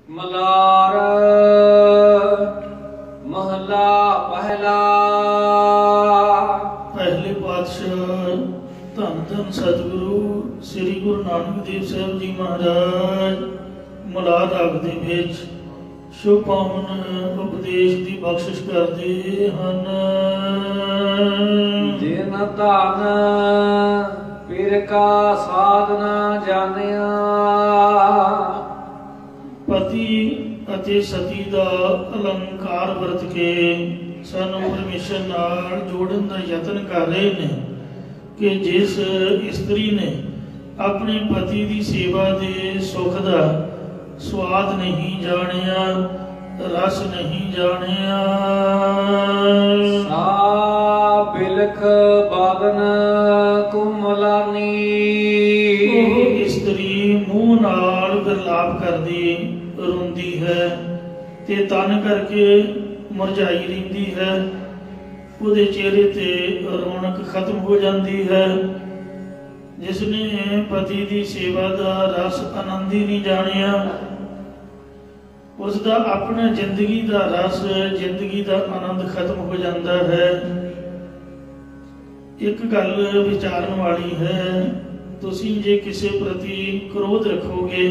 मलार महला पहला। पहले पातशाह धन धन सतगुरु श्री गुरु नानक देव साहब जी महाराज मलार राग दे विच शुभ पावन उपदेश की बख्शिश करते हैं। जिन धन पीर का साधना जानिया। पति ਅਤੇ ਸਤੀ ਦਾ ਅਲੰਕਾਰ ਵਰਤ ਕੇ ਸਾਨੂੰ ਪਰਮੇਸ਼ਰ ਨਾਲ ਜੋੜਨ ਦਾ ਯਤਨ ਕਰ ਰਹੇ ਨੇ ਕਿ ਜਿਸ ਇਸਤਰੀ ਨੇ ਆਪਣੇ ਪਤੀ ਦੀ ਸੇਵਾ ਦੇ ਸੁੱਖ ਦਾ ਸਵਾਦ ਨਹੀਂ ਜਾਣਿਆ, ਰਸ ਨਹੀਂ ਜਾਣਿਆ, ਸਾ ਬਿਲਖ ਬਾਗਨ ਕੁਮਲਾਨੀ। ਉਹ ਇਸਤਰੀ ਮੂੰਹ ਨਾਲ ਵਿਰਲਾਪ ਕਰਦੀ रोंदी है ते तन करके मुरझाई रहिंदी है। उहदे चेहरे ते रौनक खत्म हो जाती है। जिसने पति की सेवा का रस आनंद ही नहीं जानिया, उसका अपने जिंदगी का रस जिंदगी का आनंद खत्म हो जाता है। एक गल विचारन वाली है, तुसीं जे किसी प्रति क्रोध रखोगे,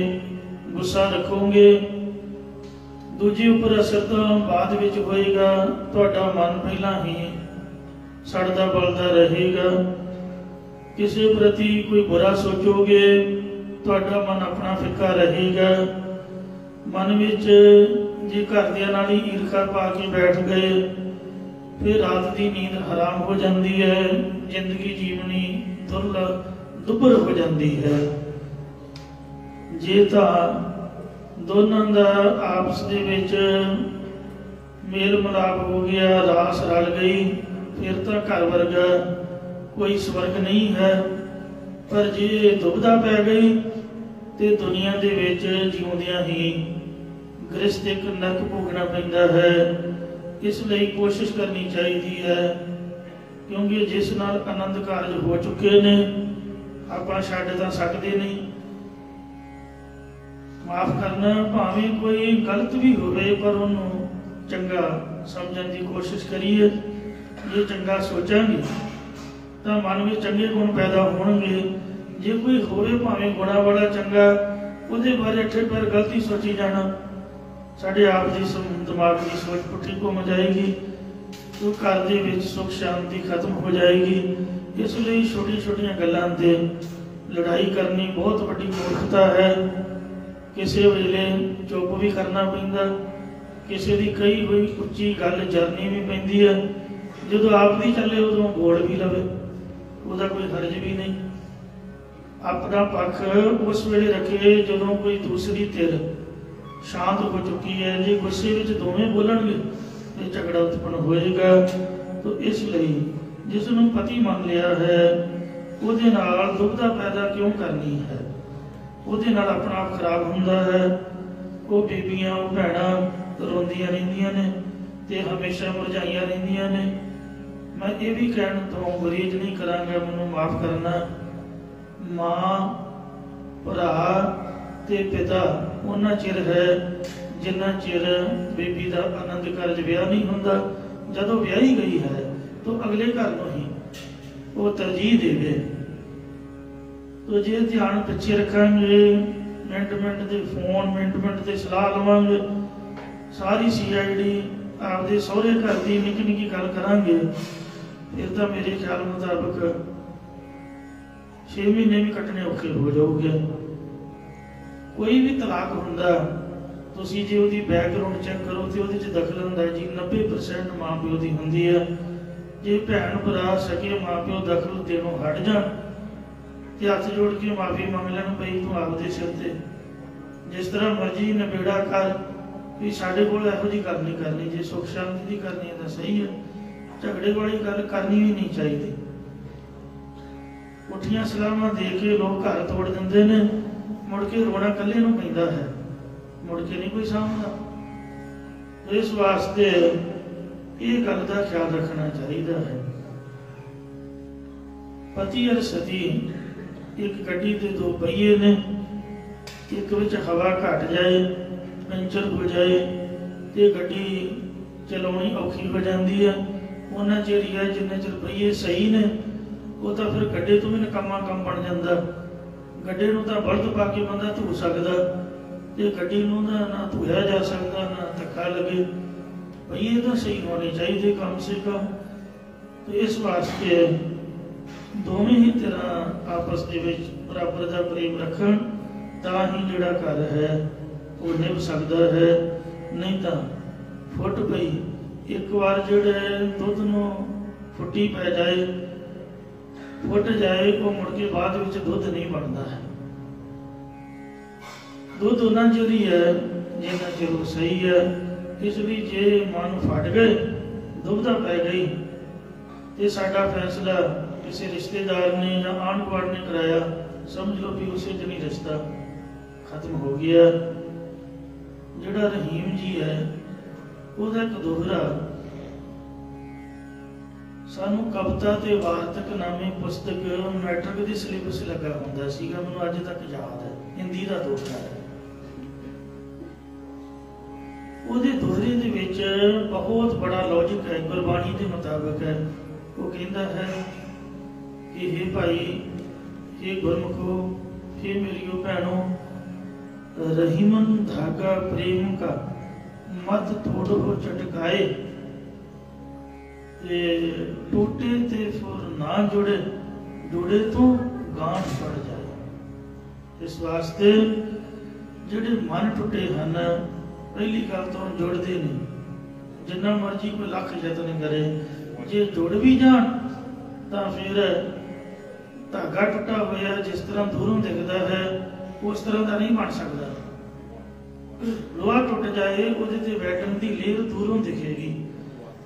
गुस्सा रखोगे, दूजे उपर असर तो बाद विच होएगा। तुहाडा मन पहला ही सड़दा बलदा रहेगा। किसी प्रति कोई बुरा सोचोगे, तुहाडा मन अपना फिक्का रहेगा। मन विच जे घरदियां नाल ही ईर्खा पा के बैठ गए, फिर रात की नींद हराम हो जाती है। जिंदगी जीवनी दुभर हो जाती है। जे तां दोनों का आपस दे विच मेल मिलाप हो गया, रास रल गई, फिर तो घर वर्गा कोई स्वर्ग नहीं है। पर जे दुविधा पै गई तो दुनिया दे विच जिउंदियां ही गृहस्थिक नरक भोगना पैंदा है। इसलिए कोशिश करनी चाहिए है, क्योंकि जिस नाल आनंद कारज हो चुके ने आपां छड्ड तां सकदे नहीं। माफ करना भावें कोई गलत भी होवे, पर उन्होंने चंगा समझने की कोशिश करिए। जे चंगा सोचांगे तो मन में चंगे गुण पैदा होणगे। जे कोई होवे भावें गुणा वाला चंगा, उहदे बारे अठे पैर गलती सोची जाना, साडे आप दी दिमाग की सोच पुठी घुम जाएगी, तो घर दे विच सुख शांति खत्म हो जाएगी। इसलिए छोटी छोटिया गल्लां ते लड़ाई करनी बहुत वड्डी मूर्खता है। किसी वेले चुप भी करना पैंदा, किसी की कही हुई उच्ची गल जरनी भी पैंदी है। जो आप भी चले उदों बोल भी लवे, उसका कोई हर्ज भी नहीं। अपना पक्ष उस वेले रखे जो कोई दूसरी धिर शांत हो चुकी है। जे गुस्से में दोवें बोलणगे तो झगड़ा उत्पन्न होएगा। तो इसलिए जिसनों पति मान लिया है, उहदे नाल दुविधा पैदा क्यों करनी है? ਉਹਦੇ ਨਾਲ अपना आप खराब ਹੁੰਦਾ है। वो बीबियां वो भैणां रोंदियां रहिंदियां ने ते हमेशा मुरझाइयां रहिंदियां ने। मैं ये भी कहण तो गुरेज नहीं करांगा, मैनूं माफ़ करना। मां भरा ते पिता उन्ना चिर है जिन्ना चिर बेबी का आनंद कारज विआह नहीं हुंदा। जदों विआही गई है तो अगले घर नूं ही वो तरजीह देवे। तो जे ध्यान पिछे रखांगे, मिनट मिनट के फोन, मिनट मिनट से सलाह लवांगे, सारी CID आपदे सहुरे घर की निक्की निक्की गल करांगे, फिर तो मेरे ख्याल मुताबिक 6 महीने भी कटने औखे हो जाओगे। कोई भी तलाक हुंदा, तुसीं जे उहदी बैकग्राउंड चैक करो तो उहदे च दखलअंदाजी 90% माँ प्यो की हुंदी है। जे भैन भरा सके माँ प्यो दखल देनों हट जाण ते हथ जोड़ के माफ़ी मंग लैन, बई तू आपदे सिर ते जिस तरह मर्जी नबेड़ा कर, भी साडे कोल इहो जी गल नहीं करनी। जे सुख शांति की करनी है तो सही है, झगड़े वाली गल करनी भी नहीं चाहिए। उठियां सलाहां दे के लोग घर तोड़ दिंदे ने, मुड़ के रोना कल्ले नूं पैंदा है, मुड़ के नहीं कोई सामभदा। इस वास्ते ये गल का ख्याल रखना चाहिए है। पति और सती एक गड्डी के 2 पहिए ने, एक विच हवा घट जाए, ਪੈਂਚਰ ਹੋ ਜਾਏ ਤੇ ਗੱਡੀ ਚਲਾਉਣੀ ਔਖੀ ਹੋ ਜਾਂਦੀ ਹੈ। ਉਹਨਾਂ ਚਿਰ ਹੀ ਹੈ ਜਿੰਨੇ ਚਿਰ ਪਹੀਏ ਸਹੀ ਨੇ, ਉਹ ਤਾਂ ਫਿਰ ਗੱਡੇ ਤੋਂ ਵੀ ਨਿਕੰਮਾ ਕੰਮ ਬਣ ਜਾਂਦਾ। ਗੱਡੇ ਨੂੰ ਤਾਂ ਬਲਦ ਪਾ ਕੇ ਬੰਦਾ ਧੋ ਸਕਦਾ, ਤੇ ਗੱਡੀ ਨੂੰ ਨਾ ਧੋਇਆ ਜਾ ਸਕਦਾ, ਨਾ ਧੱਕਾ ਲੱਗੇ। ਪਹੀਏ ਤਾਂ ਸਹੀ ਹੋਣੇ ਚਾਹੀਦੇ ਕਮ ਸੇ ਕਮ। ਤੇ ਇਸ ਵਾਸਤੇ ਦੋਵੇਂ ਹੀ ਤਰ੍ਹਾਂ ਆਪਸ ਦੇ ਵਿੱਚ ਬਰਾਬਰ ਦਾ ਪ੍ਰੇਮ ਰੱਖਣ, ਤਾਂ ਹੀ ਜਿਹੜਾ ਘਰ ਹੈ ਉਹ ਨਿਭ ਸਕਦਾ ਹੈ। ਨਹੀਂ ਤਾਂ ਫੁੱਟ ਪਈ, ਇੱਕ ਵਾਰ ਜਿਹੜੇ ਦੁੱਧ ਨੂੰ ਫੁੱਟੀ ਪੈ ਜਾਏ, ਫੁੱਟ ਜਾਏ, ਉਹ ਮੁੜ ਕੇ ਬਾਅਦ ਵਿੱਚ ਦੁੱਧ ਨਹੀਂ ਬਣਦਾ ਹੈ। ਦੁੱਧ ਉਹਨਾਂ ਚਿਰ ਹੀ ਹੈ ਜਿੰਨਾ ਚਿਰ ਉਹ ਸਹੀ ਹੈ। ਇਸ ਲਈ ਜੇ ਮਨ ਫਟ ਗਏ, ਦੁਬਦਾ ਪੈ ਗਈ, ਤੇ ਸਾਡਾ ਫੈਸਲਾ ਕਿਸੇ ਰਿਸ਼ਤੇਦਾਰ ਨੇ ਜਾਂ ਆਂਢ ਗੁਆਂਢ ਨੇ ਕਰਾਇਆ, ਸਮਝ ਲਓ ਵੀ ਉਸੇ ਦਿਨ ਹੀ ਰਿਸ਼ਤਾ ਖਤਮ ਹੋ ਗਿਆ। ਜਿਹੜਾ ਰਹੀਮ ਜੀ ਹੈ ਉਹਦਾ ਇੱਕ ਦੋਹਰਾ ਸਾਨੂੰ ਕਵਿਤਾ ਤੇ ਵਾਰਤਕ ਨਾਮੀ ਪੁਸਤਕ ਮੈਟ੍ਰਿਕ ਦੀ ਸਿਲੇਬਸ ਲੱਗਾ ਹੁੰਦਾ ਸੀਗਾ, ਮੈਨੂੰ ਅੱਜ ਤੱਕ ਯਾਦ ਹੈ। ਹਿੰਦੀ ਦਾ ਦੋਹਰਾ ਹੈ। ਉਹਦੇ ਦੋਹਰੇ ਦੇ ਵਿੱਚ ਬਹੁਤ ਬੜਾ ਲੌਜਿਕ ਹੈ, ਗੁਰਬਾਣੀ ਦੇ ਮੁਤਾਬਕ ਹੈ। ਉਹ ਕਹਿੰਦਾ ਹੈ ਕਿ हे ਭਾਈ, हे ਗੁਰਮੁਖੋ, हे ਮੇਰੀਓ ਭੈਣੋ, ਰਹੀਮਨ ਧਾਗਾ ਪ੍ਰੇਮ ਕਾ ਮਤ ਤੋੜੋ ਚਟਕਾਏ, ਤੇ ਟੂਟੇ ਤੇ ਫੁਰ ਨਾ ਜੁੜੇ, ਜੁੜੇ ਤੋਂ ਗਾਂਠ ਪੜ ਜਾਏ। ਇਸ ਵਾਸਤੇ ਜਿਹੜੇ ਮਨ ਟੁੱਟੇ ਹਨ, ਪਹਿਲੀ ਗੱਲ ਤੋਂ ਜੁੜਦੇ ਨਹੀਂ। ਜਿੰਨਾ ਮਰਜੀ ਕੋਈ ਲੱਖ ਯਤਨ ਕਰੇ, ਜੇ ਜੁੜ ਵੀ ਜਾਣ ਤਾਂ ਫਿਰ ਧਾਗਾ ਟੁੱਟਾ ਹੋਇਆ ਜਿਸ ਤਰ੍ਹਾਂ ਦੂਰੋਂ ਦਿਖਦਾ ਹੈ ਉਸ ਤਰ੍ਹਾਂ ਦਾ ਨਹੀਂ ਬਣ ਸਕਦਾ। ਲੋਹਾ ਟੁੱਟ ਜਾਏ, ਉਹਦੇ ਤੇ ਬੈਠਣ ਦੀ ਲੇਅਰ ਦੂਰੋਂ ਦਿਖੇਗੀ।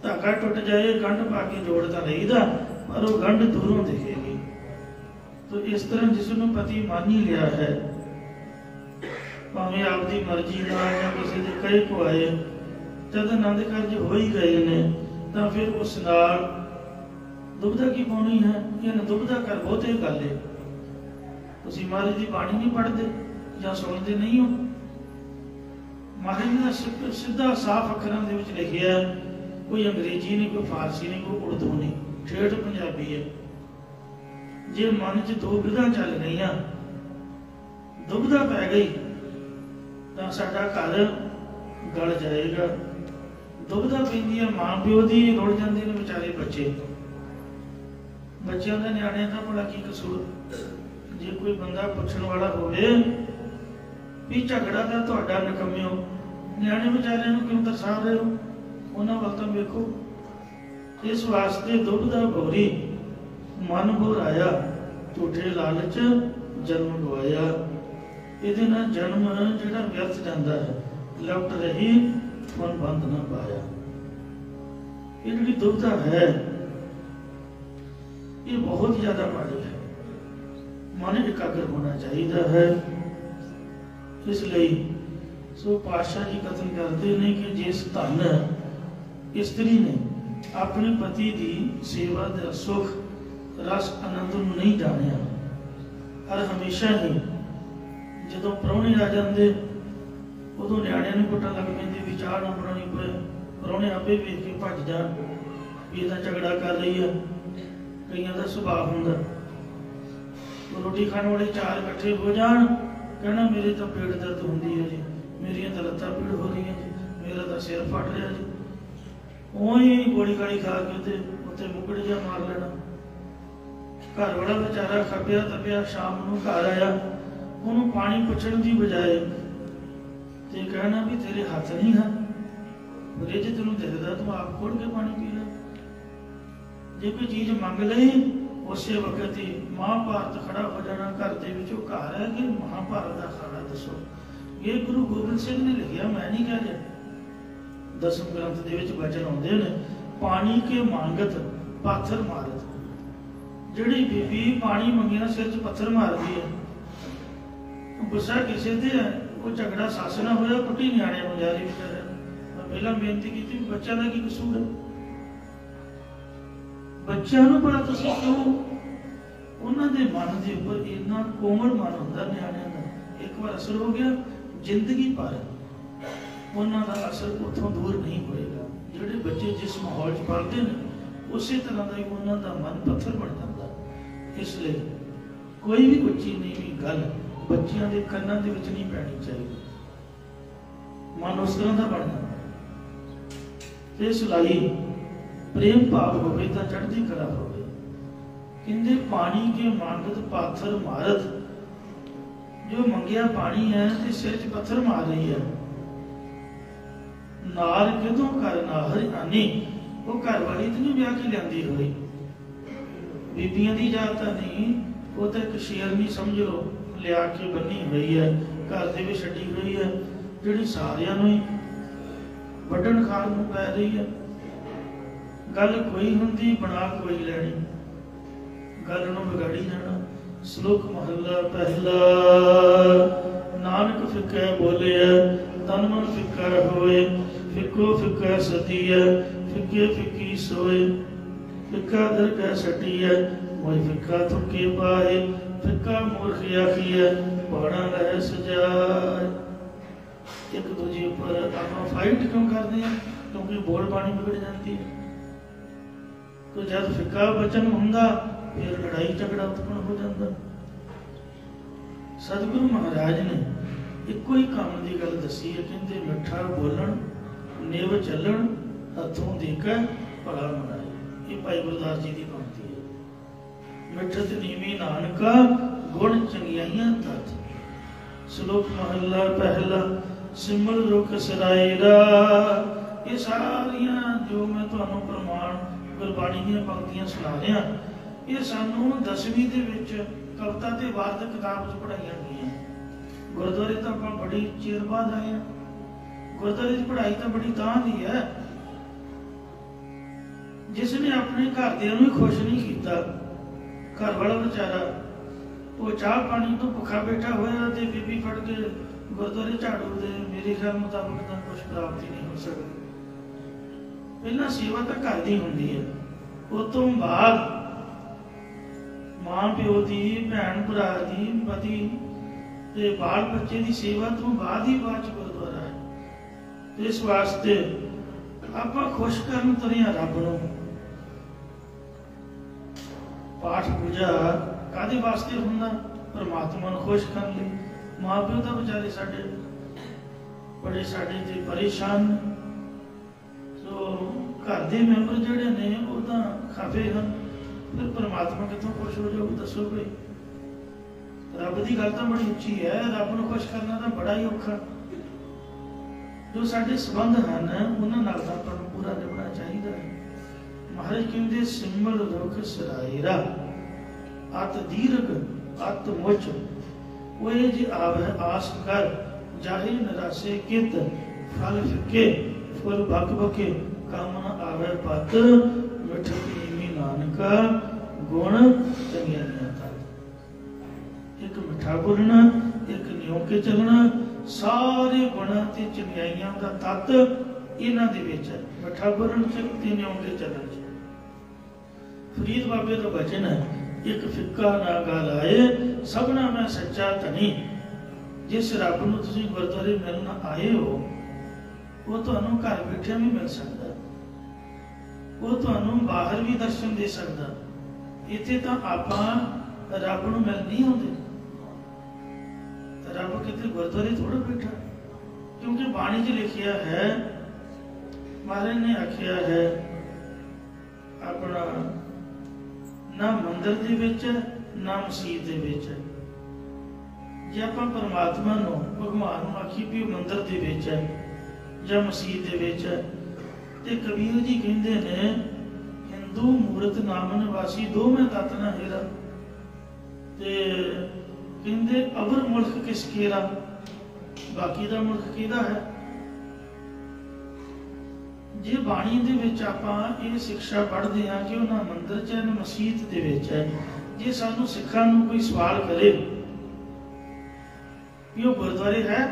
ਧਾਗਾ ਟੁੱਟ ਜਾਏ, ਗੰਢ ਪਾ ਕੇ ਜੋੜ ਤਾਂ ਲਈਦਾ, ਪਰ ਉਹ ਗੰਢ ਦੂਰੋਂ ਦਿਖੇਗੀ। ਤਾਂ ਇਸ ਤਰ੍ਹਾਂ ਜਿਸ ਨੂੰ ਪਤੀ ਮੰਨ ਹੀ ਲਿਆ ਹੈ, ਭਾਵੇਂ ਆਪਦੀ ਮਰਜ਼ੀ ਨਾਲ ਜਾਂ ਕਿਸੇ ਦੇ ਕਹੇ ਕੋ ਆਏ, ਜਦ ਆਨੰਦ ਕਾਰਜ ਹੋ ਹੀ ਗਏ ਨੇ, ਤਾਂ ਫਿਰ ਉਸ ਨਾਲ ਦੁਬਦਾ ਕੀ ਪਾਉਣੀ ਹੈ। ਇਹਨਾਂ ਦੁਬਦਾ ਕਰ ਬਹੁਤੇ ਗੱਲ ਹੈ। ਤੁਸੀਂ ਮਹਾਰਾਜ ਦੀ ਬਾਣੀ ਨਹੀਂ ਪੜ੍ਹਦੇ ਜਾਂ ਸੁਣਦੇ ਨਹੀਂ ਹੋ। ਮਹਾਰਾਜ ਨੇ ਸਿੱਧਾ ਸਾਫ਼ ਅੱਖਰਾਂ ਦੇ ਵਿੱਚ ਲਿਖਿਆ, ਕੋਈ ਅੰਗਰੇਜ਼ੀ ਨਹੀਂ, ਕੋਈ ਫਾਰਸੀ ਨਹੀਂ, ਕੋਈ ਉਰਦੂ ਨਹੀਂ, ਠੇਠ ਪੰਜਾਬੀ ਹੈ। ਜੇ ਮਨ 'ਚ ਦੋ ਬਿਰਧਾਂ ਚੱਲ ਗਈਆਂ, ਦੁਬਦਾ ਪੈ ਗਈ, ਤਾਂ ਸਾਡਾ ਘਰ ਗਲ ਜਾਏਗਾ। ਦੁਬਦਾ ਪੈਂਦੀ ਹੈ ਮਾਂ ਪਿਓ ਦੀ, ਰੁੜ ਜਾਂਦੇ ਨੇ ਵਿਚਾਰੇ ਬੱਚੇ। ਬੱਚਿਆਂ ਦਾ, ਨਿਆਣਿਆਂ ਦਾ ਭਲਾ ਕੀ ਕਸੂਰ। ਜੇ ਕੋਈ ਬੰਦਾ ਪੁੱਛਣ ਵਾਲਾ ਹੋਵੇ ਵੀ ਝਗੜਾ ਤਾਂ ਤੁਹਾਡਾ ਨਕਮਿਓ, ਨਿਆਣੇ ਵਿਚਾਰਿਆਂ ਨੂੰ ਕਿਉਂ ਦਰਸਾ ਰਹੇ ਹੋ, ਉਹਨਾਂ ਵੱਲ ਤਾਂ ਵੇਖੋ। ਇਸ ਵਾਸਤੇ ਦੁਬਦਾ ਗੋਰੀ ਮਨ ਘੋਰਾਇਆ, ਝੂਠੇ ਲਾਲਚ ਜਨਮ ਗਵਾਇਆ। ਇਹਦੇ ਨਾਲ ਜਨਮ ਜਿਹੜਾ ਵਿਅਰਥ ਜਾਂਦਾ ਹੈ, ਲਪਟ ਰਹੀ ਮਨ ਬੰਦ ਨਾ ਪਾਇਆ। ਇਹ ਜਿਹੜੀ ਦੁਬਦਾ ਹੈ, ਇਹ ਬਹੁਤ ਜ਼ਿਆਦਾ ਮਾੜੀ ਹੈ। ਮਨ ਇਕਾਗਰ ਹੋਣਾ ਚਾਹੀਦਾ ਹੈ। ਇਸ ਲਈ ਸੋ ਪਾਤਸ਼ਾਹ ਜੀ ਕਥਨ ਕਰਦੇ ਨੇ ਕਿ ਜਿਸ ਧਨ ਇਸਤਰੀ ਨੇ ਆਪਣੇ ਪਤੀ ਦੀ ਸੇਵਾ ਦਾ ਸੁਖ ਰਸ ਆਨੰਦ ਨੂੰ ਨਹੀਂ ਜਾਣਿਆ, ਹਰ ਹਮੇਸ਼ਾ ਹੀ ਜਦੋਂ ਪ੍ਰਾਹੁਣੇ ਆ ਜਾਂਦੇ ਉਦੋਂ ਨਿਆਣਿਆਂ ਨੂੰ ਕੁੱਟਣ ਲੱਗ ਪੈਂਦੇ ਵੀ ਚਾਹ ਨਾ ਬਣਾਉਣੀ ਪਏ। ਪ੍ਰਾਹੁਣੇ ਆਪੇ ਵੇਖ ਕੇ ਭੱਜ ਜਾਣ ਵੀ ਇਹਦਾ ਝਗੜਾ ਕਰ ਰਹੀ ਆ। ਕਈਆਂ ਦਾ ਸੁਭਾਅ ਹੁੰਦਾ, ਰੋਟੀ ਖਾਣ ਵਾਲੇ ਚਾਰ ਇਕੱਠੇ ਹੋ ਜਾਣ, ਕਹਿਣਾ ਮੇਰੇ ਤਾਂ ਪੇਟ ਦਰਦ ਹੁੰਦੀ ਹੈ ਜੀ, ਮੇਰੀਆਂ ਤਾਂ ਲੱਤਾਂ ਪੀੜ ਹੋ ਰਹੀਆਂ ਜੀ, ਮੇਰਾ ਤਾਂ ਸਿਰ ਫਟ ਰਿਹਾ ਜੀ। ਉਹੀ ਗੋਲੀ ਗਾਲੀ ਖਾ ਕੇ ਤੇ ਉੱਥੇ ਮੁੱਕੜ ਜਿਹਾ ਮਾਰ ਲੈਣਾ। ਘਰ ਵਾਲਾ ਵਿਚਾਰਾ ਖੱਪਿਆ ਤਪਿਆ ਸ਼ਾਮ ਨੂੰ ਘਰ ਆਇਆ, ਉਹਨੂੰ ਪਾਣੀ ਪੁੱਛਣ ਦੀ ਬਜਾਏ ਤੇ ਕਹਿਣਾ ਵੀ ਤੇਰੇ ਹੱਥ ਨਹੀਂ ਹਨ, ਫਰਿੱਜ ਤੈਨੂੰ ਦਿਖਦਾ, ਤੂੰ ਆਪ ਖੋਲ ਕੇ ਪਾਣੀ ਪੀ ਲੈ। ਜੇ ਕੋਈ ਚੀਜ਼ ਮੰਗ ਲਈ, ਉਸੇ ਵਕਤ ਹੀ ਮਹਾਭਾਰਤ ਖੜਾ ਹੋ ਜਾਣਾ ਘਰ ਦੇ ਵਿੱਚ। ਉਹ ਘਰ ਹੈ ਕਿ ਮਹਾਭਾਰਤ ਦਾ ਖਾਣਾ ਦੱਸੋ। ਇਹ ਗੁਰੂ ਗੋਬਿੰਦ ਸਿੰਘ ਨੇ ਲਿਖਿਆ, ਮੈਂ ਨਹੀਂ ਕਹਿ ਰਿਹਾ। ਦਸਮ ਗ੍ਰੰਥ ਦੇ ਵਿੱਚ ਵਚਨ ਆਉਂਦੇ ਨੇ, ਪਾਣੀ ਕੇ ਮੰਗਤ ਪਾਥਰ ਮਾਰਤ। ਜਿਹੜੀ ਬੀਬੀ ਪਾਣੀ ਮੰਗੇ ਨਾ ਸਿਰ 'ਚ ਪੱਥਰ ਮਾਰਦੀ ਹੈ। ਗੁੱਸਾ ਕਿਸੇ ਤੇ ਹੈ, ਉਹ ਝਗੜਾ ਸੱਸ ਨਾਲ ਹੋਇਆ, ਕੁੱਟੀ ਨਿਆਣਿਆਂ ਨੂੰ ਜਾ ਰਹੀ ਵਿਚਾਰਿਆਂ ਨੂੰ। ਮੈਂ ਪਹਿਲਾਂ ਬੇਨਤੀ ਕੀਤੀ, ਬੱਚਿਆਂ ਦਾ ਕੀ ਕਸੂਰ ਹੈ। ਬੱਚਿਆਂ ਨੂੰ ਬੜਾ ਤੁਸੀਂ ਕਿਉਂ, ਉਹਨਾਂ ਦੇ ਮਨ ਦੇ ਉੱਪਰ ਇੰਨਾ ਕੋਮਲ ਮਨ ਹੁੰਦਾ ਨਿਆਣਿਆਂ ਦਾ, ਇੱਕ ਵਾਰ ਅਸਰ ਹੋ ਗਿਆ ਜ਼ਿੰਦਗੀ ਭਰ ਉਹਨਾਂ ਦਾ ਅਸਰ ਉੱਥੋਂ ਦੂਰ ਨਹੀਂ ਹੋਏਗਾ। ਜਿਹੜੇ ਬੱਚੇ ਜਿਸ ਮਾਹੌਲ 'ਚ ਪਲਦੇ ਨੇ ਉਸੇ ਤਰ੍ਹਾਂ ਦਾ ਹੀ ਉਹਨਾਂ ਦਾ ਮਨ ਪੱਥਰ ਬਣ ਜਾਂਦਾ। ਇਸ ਲਈ ਕੋਈ ਵੀ ਉੱਚੀ ਨੀਵੀਂ ਗੱਲ ਬੱਚਿਆਂ ਦੇ ਕੰਨਾਂ ਦੇ ਵਿੱਚ ਨਹੀਂ ਪੈਣੀ ਚਾਹੀਦੀ। ਮਨ ਉਸ ਤਰ੍ਹਾਂ ਦਾ ਬਣ ਜਾਂਦਾ। ਇਸ ਲਈ ਪ੍ਰੇਮ ਭਾਵ ਹੋਵੇ ਤਾਂ ਚੜ੍ਹਦੀ ਕਲਾ ਹੋਵੇ। ਕਹਿੰਦੇ ਪਾਣੀ ਕੇ ਮੰਗਤ ਪਾਥਰ ਮਾਰਤ, ਜੋ ਮੰਗਿਆ ਪਾਣੀ ਹੈ ਤੇ ਸਿਰ 'ਚ ਪੱਥਰ ਮਾਰ ਰਹੀ ਹੈ। ਨਾਰ ਕਿਦੋਂ ਘਰ ਨਾਹਰ ਆਨੀ, ਉਹ ਘਰ ਵਾਲੀ ਤੇ ਨਹੀਂ ਵਿਆਹ ਕੇ ਲਿਆਂਦੀ ਹੋਈ। ਬੀਬੀਆਂ ਦੀ ਜਾਤ ਤਾਂ ਨਹੀਂ, ਉਹ ਤਾਂ ਇੱਕ ਸ਼ੇਰਨੀ ਸਮਝ ਲਓ ਲਿਆ ਕੇ ਬੰਨੀ ਹੋਈ ਹੈ, ਘਰ ਦੇ ਵਿੱਚ ਛੱਡੀ ਹੋਈ ਹੈ, ਜਿਹੜੀ ਸਾਰਿਆਂ ਨੂੰ ਹੀ ਵੱਢਣ ਖਾਣ ਨੂੰ ਪੈ ਰਹੀ ਹੈ। ਗੱਲ ਕੋਈ ਹੁੰਦੀ ਬਣਾ ਕੋਈ ਲੈਣੀ, ਗੱਲ ਨੂੰ ਵਿਗਾੜੀ ਜਾਣਾ। ਸ਼ਲੋਕ ਮਹਲਾ ਪਹਿਲਾ। ਨਾਨਕ ਫਿੱਕਾ ਬੋਲਿਆ ਤਨ ਮਨ ਫਿੱਕਾ ਹੋਏ, ਫਿੱਕੋ ਫਿੱਕਾ ਸਤੀਐ, ਫਿੱਕੇ ਫਿੱਕੀ ਸੋਏ। ਫਿੱਕਾ ਦਰਗਾਹ ਸਟੀਐ, ਮੋਇ ਫਿੱਕਾ ਤੁਕੇ ਪਾਏ, ਫਿੱਕਾ ਮੂਰਖ ਆਖੀਐ, ਪਹਾੜਾਂ ਲੈ ਸਜਾਏ। ਇੱਕ ਦੂਜੇ ਉੱਪਰ ਆਪਾਂ ਫਾਈਟ ਕਿਉਂ ਕਰਦੇ ਹਾਂ? ਕਿਉਂਕਿ ਬੋਲ ਬਾਣੀ ਵਿਗੜ ਜਾਂਦੀ ਹੈ। तो जब फिक्का वचन हुंदा फिर लड़ाई झगड़ा उत्पन्न हो जाता। सतगुरु महाराज ने इको ही काम की गल दसी है, कहते मिठा बोलन नेव चलन हथों देकर भला मनाए। ये भाई गुरदास जी की पंक्ति है। मिठत नीवी नानका गुण चंगियाइयां तथ। श्लोक महला पहला। सिमल रुख सरायरा। ये सारियां जो मैं तुहानू प्रमाण गुरबाणी ਦੀਆਂ ਪੰਕਤੀਆਂ ਸੁਣਾ ਰਿਹਾ, ਇਹ ਸਾਨੂੰ 10ਵੀਂ ਦੇ ਵਿੱਚ ਕਵਿਤਾ ਤੇ ਵਾਰਤਕ ਕਿਤਾਬ 'ਚ ਪੜ੍ਹਾਈਆਂ ਗਈਆਂ। ਗੁਰਦੁਆਰੇ ਤਾਂ ਆਪਾਂ ਬੜੀ ਚਿਰ ਬਾਅਦ ਆਏ ਹਾਂ। ਗੁਰਦੁਆਰੇ ਦੀ ਪੜ੍ਹਾਈ ਤਾਂ ਬੜੀ ਤਾਂ ਦੀ ਹੈ। ਜਿਸ ਨੇ ਆਪਣੇ ਘਰਦਿਆਂ ਨੂੰ ਖੁਸ਼ ਨਹੀਂ ਕੀਤਾ, ਘਰ ਵਾਲਾ ਵਿਚਾਰਾ ਉਹ ਚਾਹ ਪਾਣੀ ਤੋਂ ਭੁੱਖਾ ਬੈਠਾ ਹੋਇਆ ਤੇ ਬੀਬੀ ਫੜ ਕੇ ਗੁਰਦੁਆਰੇ ਝਾੜੂ ਦੇ, ਮੇਰੇ ਖਿਆਲ ਮੁਤਾਬਕ ਤਾਂ ਕੁਛ ਪ੍ਰਾਪਤੀ ਨਹੀਂ ਹੋ ਸਕਦੀ। ਪਹਿਲਾਂ ਸੇਵਾ ਤਾਂ ਘਰ ਦੀ ਹੁੰਦੀ ਹੈ, ਉਸ ਤੋਂ ਬਾਅਦ ਮਾਂ ਪਿਓ ਦੀ, ਭੈਣ ਭਰਾ ਦੀ, ਪਤੀ ਤੇ ਬਾਲ ਬੱਚੇ ਦੀ ਸੇਵਾ ਤੋਂ ਬਾਅਦ ਹੀ ਬਾਅਦ ਚ ਗੁਰਦੁਆਰਾ ਹੈ। ਇਸ ਵਾਸਤੇ ਆਪਾਂ ਖੁਸ਼ ਕਰਨ ਤੁਰਿਆ ਰੱਬ ਨੂੰ। ਪਾਠ ਪੂਜਾ ਕਾਹਦੇ ਵਾਸਤੇ ਹੁੰਦਾ? ਪਰਮਾਤਮਾ ਨੂੰ ਖੁਸ਼ ਕਰਨ ਲਈ। ਮਾਂ ਪਿਓ ਤਾਂ ਵਿਚਾਰੇ ਸਾਡੇ ਬੜੇ ਸਾਡੇ ਤੇ ਪਰੇਸ਼ਾਨ। घर के मैंबर जोड़े ने वो तो खाफे हैं, फिर परमात्मा कितों खुश हो जाओ? दसो भाई। रब की गल तो बड़ी उच्ची है, रब को खुश करना तो बड़ा ही औखा। जो साडे संबंध हैं उन्होंने पूरा निभना चाहिए। महाराज कहते सिमल रुख सरायरा अत दीर्घ अत मुच, वो जी आवे आस कर जाहि निराशे कित, फल फिके फुल बक बके, कामना आवे पत, मिठत नीवी नानका गुण चंगियाइयां तत। एक मिठा बोलना, एक न्यों के चलना, सारे गुणा ते चंगियाइयां दा तत इन्हां दे विच है। मिठा बोलण च ते न्यों के चलण च। फरीद बाबे दा वचन है, एक फिक्का ना गल आए सबना मैं सच्चा धनी। जिस रब नूं तुसीं गुरद्वारे मिलण आए हो वो तुहानूं घर बैठिया भी मिल सकता, वो तुहानूं बाहर भी दर्शन दे सकता। इत्थे तां आपां रब नूं मिल नहीं आउंदे, रब किते गुरद्वारे थोड़ा बैठा। क्योंकि बाणी च लिखिया है, महाराज ने आखिया है अपना ना मंदिर दे विच ना मसीत दे विच। जे आपां परमात्मा नूं भगवान नूं आखी भी मंदिर दे विच है ਜਾਂ ਮਸੀਤ ਦੇ ਵਿੱਚ, ਤੇ ਕਬੀਰ ਜੀ ਕਹਿੰਦੇ ਨੇ ਹਿੰਦੂ ਮੂਰਤ ਨਾਮ ਨਿਵਾਸੀ ਦੋਵੇਂ ਤਤ ਨਾ ਹੀਰਾ। ਤੇ ਕਹਿੰਦੇ ਅਵਰ ਮੁਲਕ ਕਿਸ ਕੇਰਾ, ਬਾਕੀ ਦਾ ਮੁਲਕ ਕਿਹਦਾ ਹੈ? ਜੇ ਬਾਣੀ ਦੇ ਵਿੱਚ ਆਪਾਂ ਇਹ ਸਿੱਖਿਆ ਪੜ੍ਹਦੇ ਹਾਂ ਕਿ ਉਹਨਾਂ ਮੰਦਿਰ 'ਚ ਹੈ, ਮਸੀਤ ਦੇ ਵਿੱਚ ਹੈ, ਜੇ ਸਾਨੂੰ ਸਿੱਖਾਂ ਨੂੰ ਕੋਈ ਸਵਾਲ ਕਰੇ ਕਿ ਉਹ ਗੁਰਦੁਆਰੇ ਹੈ,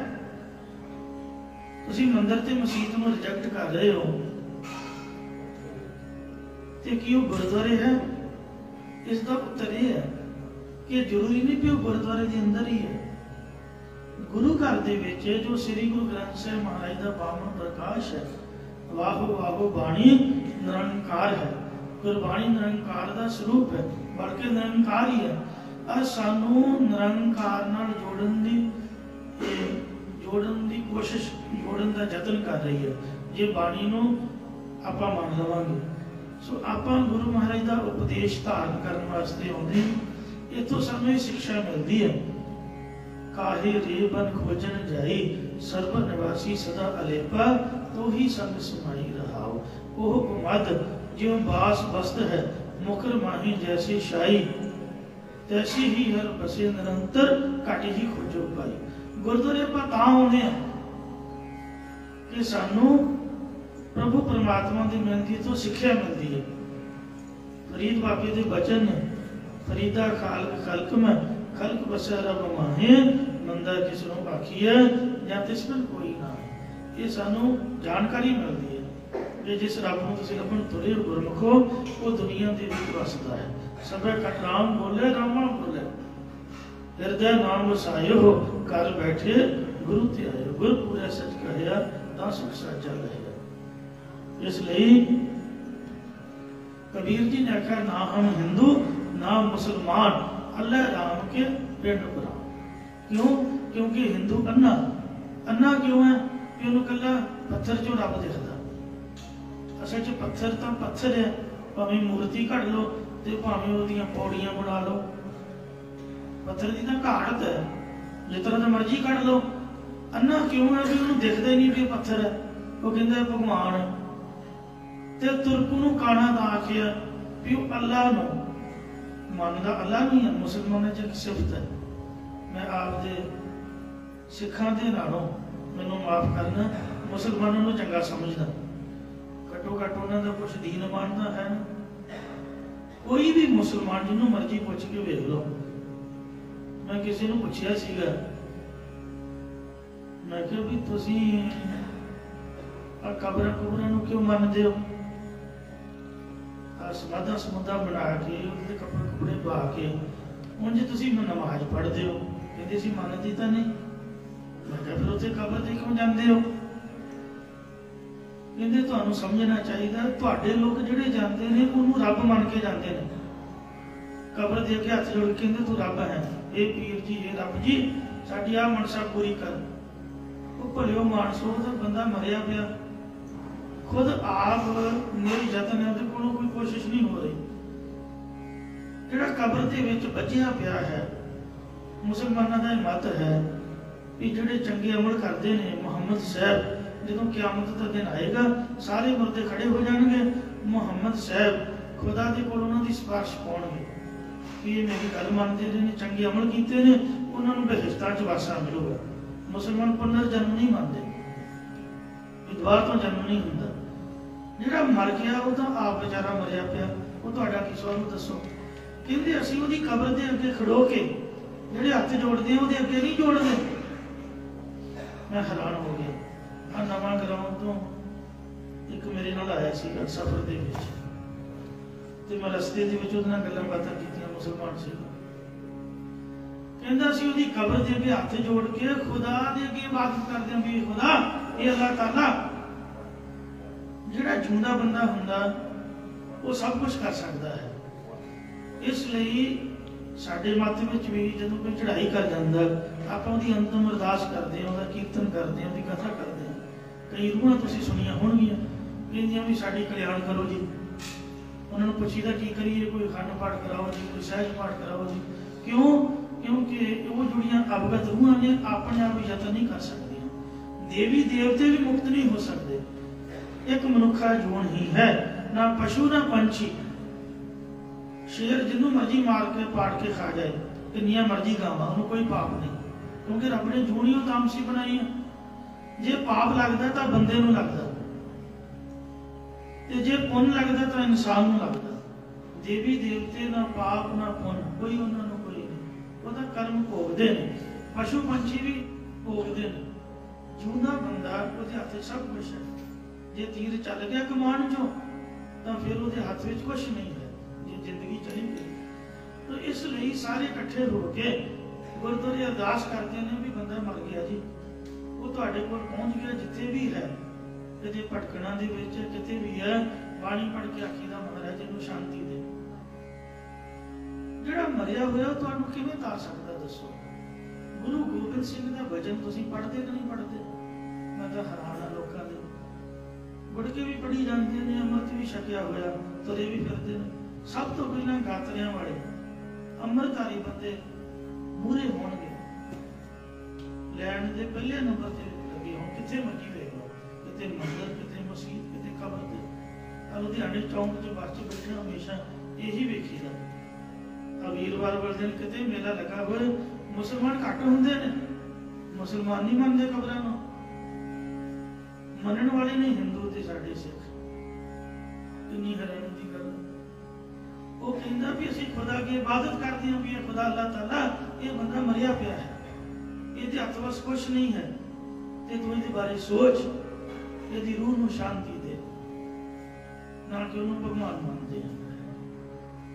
ਤੁਸੀਂ ਮੰਦਿਰ ਤੇ ਮਸੀਤ ਨੂੰ ਰਿਜੈਕਟ ਕਰ ਰਹੇ ਹੋ, ਤੇ ਕੀ ਉਹ ਗੁਰਦੁਆਰੇ ਹੈ? ਇਸ ਦਾ ਉੱਤਰ ਇਹ ਹੈ ਕਿ ਜ਼ਰੂਰੀ ਨਹੀਂ ਕਿ ਉਹ ਗੁਰਦੁਆਰੇ ਦੇ ਅੰਦਰ ਹੀ ਹੈ। ਗੁਰੂ ਘਰ ਦੇ ਵਿੱਚ ਜੋ ਸ੍ਰੀ ਗੁਰੂ ਗ੍ਰੰਥ ਸਾਹਿਬ ਮਹਾਰਾਜ ਦਾ ਪਾਵਨ ਪ੍ਰਕਾਸ਼ ਹੈ, ਵਾਹੋ ਵਾਹੋ ਬਾਣੀ ਨਿਰੰਕਾਰ ਹੈ। ਗੁਰਬਾਣੀ ਨਿਰੰਕਾਰ ਦਾ ਸਰੂਪ ਹੈ, ਬਲਕਿ ਨਿਰੰਕਾਰ ਹੀ ਹੈ। ਆ ਸਾਨੂੰ ਨਿਰੰਕਾਰ ਨਾਲ ਜੋੜਨ ਦੀ ਕੋਸ਼ਿਸ਼, ਜੋੜਨ ਦਾ ਯਤਨ ਕਰ ਰਹੀ ਹੈ, ਜੇ ਬਾਣੀ ਨੂੰ ਆਪਾਂ ਮੰਨ ਲਵਾਂਗੇ। ਸੋ ਆਪਾਂ ਗੁਰੂ ਮਹਾਰਾਜ ਦਾ ਉਪਦੇਸ਼ ਧਾਰਨ ਕਰਨ ਵਾਸਤੇ ਆਉਂਦੇ ਹਾਂ। ਇੱਥੋਂ ਸਾਨੂੰ ਇਹ ਸਿੱਖਿਆ ਮਿਲਦੀ ਹੈ, ਕਾਹੇ ਰੇ ਬਨ ਖੋਜਨ ਜਾਈ, ਸਰਬ ਨਿਵਾਸੀ ਸਦਾ ਅਲੇਪਾ, ਤੋ ਹੀ ਸੰਗ ਸਮਾਈ ਰਹਾਓ। ਉਹ ਗੁਮਦ ਜਿਉ ਬਾਸ ਬਸਤ ਹੈ, ਮੁਕਰ ਮਾਹੀ ਜੈਸੀ ਸ਼ਾਈ, ਤੈਸੀ ਹੀ ਹਰ ਬਸੇ ਨਿਰੰਤਰ, ਘਟ ਹੀ ਖੋਜੋ ਪਾਈ। ਗੁਰਦੁਆਰੇ ਆਪਾਂ ਤਾਂ ਆਉਂਦੇ ਹਾਂ ਕਿ ਸਾਨੂੰ ਪ੍ਰਭੂ ਪਰਮਾਤਮਾ ਦੀ ਮਿਹਨਤੀ ਤੋਂ ਸਿੱਖਿਆ ਮਿਲਦੀ ਹੈ। ਫਰੀਦ ਬਾਬੇ ਦੇ ਬਚਨ ਨੇ, ਫਰੀਦਾ ਖਾਲਕ ਖਲਕ ਮੈਂ, ਖਲਕ ਬਸੈ ਰਬ ਮਾਹੇ, ਮੰਦਾ ਕਿਸ ਨੂੰ ਆਖੀਐ, ਜਾਂ ਤਿਸ ਪਰ ਕੋਈ ਨਾ। ਇਹ ਸਾਨੂੰ ਜਾਣਕਾਰੀ ਮਿਲਦੀ ਹੈ ਕਿ ਜਿਸ ਰੱਬ ਨੂੰ ਤੁਸੀਂ ਲੱਭਣ ਤੁਰੇ ਹੋ ਗੁਰਮੁਖੋ, ਉਹ ਦੁਨੀਆ ਦੇ ਵਿੱਚ ਵਸਦਾ ਹੈ। ਸਭੇ ਘਟ ਰਾਮ ਬੋਲੇ, ਰਾਮਾ ਬੋਲੇ, ਹਿਰਦੈ ਨਾਮ ਵਸਾਇਓ, ਘਰ ਬੈਠੇ ਗੁਰੂ ਤੇ ਆਇਓ। ਗੁਰ ਪੂਰੇ ਸੱਚ ਕਹਿਆ, ਤਾਂ ਸੁਖ ਸਾਚਾ ਲਹਿਆ। ਇਸ ਲਈ ਕਬੀਰ ਜੀ ਨੇ ਆਖਿਆ, ਨਾ ਹਮ ਹਿੰਦੂ ਨਾ ਮੁਸਲਮਾਨ, ਅੱਲ੍ਹਾ ਰਾਮ ਕੇ ਪਿੰਡ ਪੁਰਾਣ। ਕਿਉਂ? ਕਿਉਂਕਿ ਹਿੰਦੂ ਅੰਨਾ ਕਿਉਂ ਹੈ? ਕਿ ਉਹਨੂੰ ਕੱਲਾ ਪੱਥਰ ਚੋਂ ਰੱਬ ਦਿਖਦਾ। ਅਸਲ 'ਚ ਪੱਥਰ ਤਾਂ ਪੱਥਰ ਹੈ, ਭਾਵੇਂ ਮੂਰਤੀ ਘੜ ਲਓ ਤੇ ਭਾਵੇਂ ਉਹਦੀਆਂ ਪੌੜੀਆਂ ਬਣਾ ਲਓ, ਪੱਥਰ ਦੀ ਤਾਂ ਘਾੜਤ ਹੈ, ਜਿਸ ਤਰ੍ਹਾਂ ਦਾ ਮਰਜ਼ੀ ਕੱਢ ਲਓ। ਅੰਨਾ ਕਿਉਂ ਹੈ? ਵੀ ਉਹਨੂੰ ਦਿਖਦਾ ਹੀ ਨਹੀਂ ਵੀ ਪੱਥਰ ਹੈ, ਉਹ ਕਹਿੰਦਾ ਭਗਵਾਨ ਹੈ। ਤੇ ਤੁਰਕ ਨੂੰ ਕਾਣਾ ਤਾਂ ਆਖਿਆ ਵੀ ਉਹ ਅੱਲਾ ਨੂੰ ਮੰਨਦਾ, ਅੱਲਾ ਨਹੀਂ ਹੈ। ਮੁਸਲਮਾਨਾਂ 'ਚ ਇੱਕ ਸਿਫਤ ਹੈ, ਮੈਂ ਆਪਦੇ ਸਿੱਖਾਂ ਦੇ ਨਾਲੋਂ, ਮੈਨੂੰ ਮਾਫ ਕਰਨਾ, ਮੁਸਲਮਾਨਾਂ ਨੂੰ ਚੰਗਾ ਸਮਝਦਾ। ਘੱਟੋ ਘੱਟ ਉਹਨਾਂ ਦਾ ਕੁਛ ਦੀਨ ਮੰਨਦਾ ਹੈ ਨਾ। ਕੋਈ ਵੀ ਮੁਸਲਮਾਨ ਜਿਹਨੂੰ ਮਰਜ਼ੀ ਪੁੱਛ ਕੇ ਵੇਖ ਲਓ। ਮੈਂ ਕਿਸੇ ਨੂੰ ਪੁੱਛਿਆ ਸੀਗਾ, ਮੈਂ ਕਿਹਾ ਵੀ ਤੁਸੀਂ ਆ ਕਬਰਾਂ ਨੂੰ ਕਿਉਂ ਮੰਨਦੇ ਹੋ? ਸਮਾਧਾਂ ਬਣਾ ਕੇ ਉਹਦੇ ਕੱਪੜੇ ਪਾ ਕੇ, ਹੁਣ ਜੇ ਤੁਸੀਂ ਨਮਾਜ਼ ਪੜ੍ਹਦੇ ਹੋ, ਕਹਿੰਦੇ ਸੀ ਮੰਨਦੀ ਤਾਂ ਨਹੀਂ। ਮੈਂ ਕਿਹਾ ਫਿਰ ਉੱਥੇ ਕਬਰ ਤੇ ਕਿਉਂ ਜਾਂਦੇ ਹੋ? ਕਹਿੰਦੇ ਤੁਹਾਨੂੰ ਸਮਝਣਾ ਚਾਹੀਦਾ, ਤੁਹਾਡੇ ਲੋਕ ਜਿਹੜੇ ਜਾਂਦੇ ਨੇ ਉਹਨੂੰ ਰੱਬ ਮੰਨ ਕੇ ਜਾਂਦੇ ਨੇ। ਕਬਰ ਦੇ ਕੇ ਹੱਥ ਜੋੜ ਕੇ ਕਹਿੰਦੇ ਤੂੰ ਰੱਬ ਹੈ, ਇਹ ਪੀਰ ਜੀ, ਇਹ ਰੱਬ ਜੀ, ਸਾਡੀ ਆਹ ਮਨਸਾ ਪੂਰੀ ਕਰ। ਉਹ ਭਲਿਓ ਮਾਨਸੋ ਦਾ ਬੰਦਾ ਮਰਿਆ ਪਿਆ, ਖੁਦ ਆਪ ਨਿਰਯਤਨ ਹੈ, ਉਹਦੇ ਕੋਲੋਂ ਕੋਈ ਕੋਸ਼ਿਸ਼ ਨਹੀਂ ਹੋ ਰਹੀ। ਜਿਹੜਾ ਕਬਰ ਦੇ ਵਿੱਚ ਵੱਜਿਆ ਪਿਆ ਹੈ, ਮੁਸਲਮਾਨਾਂ ਦਾ ਇਹ ਮਤ ਹੈ ਵੀ ਜਿਹੜੇ ਚੰਗੇ ਅਮਲ ਕਰਦੇ ਨੇ, ਮੁਹੰਮਦ ਸਾਹਿਬ, ਜਦੋਂ ਕਿਆਮਤ ਦਾ ਦਿਨ ਆਏਗਾ ਸਾਰੇ ਮੁਰਦੇ ਖੜੇ ਹੋ ਜਾਣਗੇ, ਮੁਹੰਮਦ ਸਾਹਿਬ ਖੁਦਾ ਦੇ ਕੋਲ ਉਹਨਾਂ ਦੀ ਸਿਫਾਰਿਸ਼ ਪਾਉਣਗੇ ਕਿ ਇਹ ਮੇਰੀ ਗੱਲ ਮੰਨਦੇ ਨੇ, ਚੰਗੇ ਅਮਲ ਕੀਤੇ ਨੇ, ਉਹਨਾਂ ਨੂੰ ਬਹਿਸ਼ਤਾਂ 'ਚ ਵਾਸਾ ਮਿਲੂਗਾ। ਮੁਸਲਮਾਨ ਪੁਨਰ ਜਨਮ ਨਹੀਂ ਮੰਨਦੇ, ਦੁਬਾਰਾ ਤੋਂ ਜਨਮ ਨਹੀਂ ਹੁੰਦਾ। ਜਿਹੜਾ ਮਰ ਗਿਆ ਉਹ ਤਾਂ ਆਪ ਵਿਚਾਰਾ ਮਰਿਆ ਪਿਆ, ਉਹ ਤੁਹਾਡਾ ਕੀ ਸਵਾਲ ਦੱਸੋ? ਕਹਿੰਦੇ ਅਸੀਂ ਉਹਦੀ ਕਬਰ ਦੇ ਅੱਗੇ ਖੜੋ ਕੇ ਜਿਹੜੇ ਹੱਥ ਜੋੜਦੇ ਆ ਉਹਦੇ ਅੱਗੇ ਨਹੀਂ ਜੋੜਦੇ। ਮੈਂ ਹੈਰਾਨ ਹੋ ਗਿਆ। ਆ ਨਵਾਂ ਗਰਾਊਂਡ ਤੋਂ ਇੱਕ ਮੇਰੇ ਨਾਲ ਆਇਆ ਸੀਗਾ ਸਫ਼ਰ ਦੇ ਵਿੱਚ, ਤੇ ਮੈਂ ਰਸਤੇ ਦੇ ਵਿੱਚ ਉਹਦੇ ਨਾਲ ਗੱਲਾਂ ਬਾਤਾਂ ਕੀਤੀਆਂ। ਮੁਸਲਮਾਨ ਸੀ, ਕਹਿੰਦਾ ਸੀ ਉਹਦੀ ਕਬਰ ਦੇ ਅੱਗੇ ਹੱਥ ਜੋੜ ਕੇ ਖੁਦਾ ਦੇ ਅੱਗੇ ਇਬਾਦਤ ਕਰਦੇ ਆ ਵੀ ਖੁਦਾ, ਇਹ ਅੱਲਾਹ ਤਾਲਾ ਜਿਹੜਾ ਜਿਉਂਦਾ ਬੰਦਾ ਹੁੰਦਾ ਉਹ ਸਭ ਕੁਝ ਕਰ ਸਕਦਾ ਹੈ। ਇਸ ਲਈ ਸਾਡੇ ਮੱਤ ਵਿੱਚ ਵੀ ਜਦੋਂ ਕੋਈ ਚੜ੍ਹਾਈ ਕਰ ਜਾਂਦਾ, ਆਪਾਂ ਉਹਦੀ ਅੰਤਮ ਅਰਦਾਸ ਕਰਦੇ ਹਾਂ, ਉਹਦਾ ਕੀਰਤਨ ਕਰਦੇ ਹਾਂ, ਉਹਦੀ ਕਥਾ ਕਰਦੇ ਹਾਂ। ਕਈ ਰੂਹਾਂ ਤੁਸੀਂ ਸੁਣੀਆਂ ਹੋਣਗੀਆਂ, ਕਹਿੰਦੀਆਂ ਵੀ ਸਾਡੀ ਕਲਿਆਣ ਕਰੋ ਜੀ। ਉਹਨਾਂ ਨੂੰ ਪੁੱਛੀਦਾ ਕੀ ਕਰੀਏ, ਕੋਈ ਅਖੰਡ ਪਾਠ ਕਰਾਓ ਜੀ, ਕੋਈ ਸਹਿਜ ਪਾਠ ਕਰਾਓ ਜੀ। ਕਿਉਂ? ਕਿਉਂਕਿ ਉਹ ਜਿਹੜੀਆਂ ਅਵਗਤ ਰੂਹਾਂ ਨੇ ਆਪਣੇ ਆਪ ਯਤਨ ਨਹੀਂ ਕਰ ਸਕਦੀਆਂ। ਦੇਵੀ ਦੇਵਤੇ ਵੀ ਮੁਕਤ ਨਹੀਂ ਹੋ ਸਕਦੇ। ਇੱਕ ਮਨੁੱਖਾ ਜੂਨ ਹੀ ਹੈ, ਨਾ ਪਸ਼ੂ ਨਾ ਪੰਛੀ। ਸ਼ੇਰ ਜਿਹਨੂੰ ਮਰਜੀ ਮਾਰ ਕੇ ਪਾੜ ਕੇ ਖਾ ਜਾਏ, ਕਿੰਨੀਆਂ ਮਰਜੀ ਗਾਵਾਂ, ਉਹਨੂੰ ਕੋਈ ਪਾਪ ਨਹੀਂ, ਕਿਉਂਕਿ ਰੱਬ ਨੇ ਜੂਨ ਹੀ ਉਹ ਤਾਮਸੀ ਬਣਾਈ ਹੈ। ਜੇ ਪਾਪ ਲੱਗਦਾ ਤਾਂ ਬੰਦੇ ਨੂੰ ਲੱਗਦਾ, ਤੇ ਜੇ ਪੁੰਨ ਲੱਗਦਾ ਤਾਂ ਇਨਸਾਨ ਨੂੰ ਲੱਗਦਾ। ਦੇਵੀ ਦੇਵਤੇ ਨਾ ਪਾਪ ਨਾ ਪੁੰਨ, ਕੋਈ ਉਹਨਾਂ ਨੂੰ ਕੋਈ ਨਹੀਂ, ਉਹਦਾ ਕਰਮ ਭੋਗਦੇ ਨੇ। ਪਸ਼ੂ ਪੰਛੀ ਵੀ ਭੋਗਦੇ ਨੇ। ਜਿਉਂਦਾ ਬੰਦਾ ਉਹਦੇ ਹੱਥ 'ਚ ਸਭ ਕੁਛ ਹੈ। ਜੇ ਤੀਰ ਚੱਲ ਗਿਆ ਕਮਾਨ ਚੋਂ ਤਾਂ ਫਿਰ ਉਹਦੇ ਹੱਥ ਵਿੱਚ ਕੁਛ ਨਹੀਂ ਹੈ, ਜੇ ਜ਼ਿੰਦਗੀ ਚਲੀ ਗਈ। ਤਾਂ ਇਸ ਲਈ ਸਾਰੇ ਇਕੱਠੇ ਹੋ ਕੇ ਗੁਰਦੁਆਰੇ ਅਰਦਾਸ ਕਰਦੇ ਨੇ ਵੀ ਬੰਦਾ ਮਰ ਗਿਆ ਜੀ, ਉਹ ਤੁਹਾਡੇ ਕੋਲ ਪਹੁੰਚ ਗਿਆ ਜਿੱਥੇ ਵੀ ਹੈ, ਕਿਤੇ ਭਟਕਣਾ ਦੇ ਵਿੱਚ ਕਿਤੇ ਵੀ ਹੈ, ਬਾਣੀ ਪੜ੍ਹ ਕੇ ਆਖੀਦਾ ਮਹਾਰਾਜ ਨੂੰ ਸ਼ਾਂਤੀ ਦੇ। ਜਿਹੜਾ ਮਰਿਆ ਹੋਇਆ ਉਹ ਤੁਹਾਨੂੰ ਕਿਵੇਂ ਤਾਰ ਸਕਦਾ ਦੱਸੋ? ਗੁਰੂ ਗੋਬਿੰਦ ਸਿੰਘ ਦਾ ਭਜਨ ਤੁਸੀਂ ਪੜ੍ਹਦੇ ਕਿ ਨਹੀਂ ਪੜ੍ਹਦੇ? ਮੈਂ ਤਾਂ ਹੈਰਾਨ ਹਾਂ ਲੋਕਾਂ ਦੇ, ਗੁੜ ਕੇ ਵੀ ਪੜ੍ਹੀ ਜਾਂਦੇ ਨੇ, ਅੰਮ੍ਰਿਤ ਵੀ ਛਕਿਆ ਹੋਇਆ, ਤੁਰੇ ਵੀ ਫਿਰਦੇ ਨੇ। ਸਭ ਤੋਂ ਪਹਿਲਾਂ ਗਾਤਰਿਆਂ ਵਾਲੇ ਅੰਮ੍ਰਿਤਧਾਰੀ ਬੰਦੇ ਮੂਹਰੇ ਹੋਣਗੇ, ਲੈਣ ਦੇ ਪਹਿਲੇ ਨੰਬਰ ਤੇ ਲੱਗੇ ਹੋਣ। ਕਿੱਥੇ ਮਰਜੀ ਵੇਖ ਲਓ, ਕਿਤੇ ਮੰਦਰ, ਕਿਤੇ ਮਸਜਿਦ, ਕਿਤੇ ਕਬਰ ਤੇ। ਲੁਧਿਆਣੇ ਚੌਂਕ 'ਚ ਬੱਸ 'ਚ ਬੈਠੇ ਹਮੇਸ਼ਾ ਇਹੀ ਵੇਖੀਦਾ। ਵੀਰਵਾਰ ਵਾਲੇ ਦਿਨ ਕਿਤੇ ਮੇਲਾ ਲੱਗਾ ਹੋਏ, ਮੁਸਲਮਾਨ ਘੱਟ ਹੁੰਦੇ ਨੇ, ਮੁਸਲਮਾਨ ਨਹੀਂ ਮੰਨਦੇ ਕਬਰਾਂ ਨੂੰ, ਮੰਨਣ ਵਾਲੇ ਨੇ ਹਿੰਦੂ ਤੇ ਸਾਡੇ ਸਿੱਖ। ਕਿੰਨੀ ਹੈਰਾਨੀ ਦੀ ਗੱਲ। ਉਹ ਕਹਿੰਦਾ ਵੀ ਅਸੀਂ ਖੁਦਾ ਦੀ ਇਬਾਦਤ ਕਰਦੇ ਹਾਂ, ਵੀ ਇਹ ਖੁਦਾ ਅੱਲਾਹ ਤਾਲਾ, ਇਹ ਬੰਦਾ ਮਰਿਆ ਪਿਆ ਹੈ, ਇਹਦੇ ਹੱਥ ਵਸ ਕੁਛ ਨਹੀਂ ਹੈ, ਤੇ ਤੂੰ ਇਹਦੇ ਬਾਰੇ ਸੋਚ, ਇਹਦੀ ਰੂਹ ਨੂੰ ਸ਼ਾਂਤੀ ਦੇ, ਨਾ ਕਿ ਉਹਨੂੰ ਭਗਵਾਨ ਮੰਨਦੇ ਆ।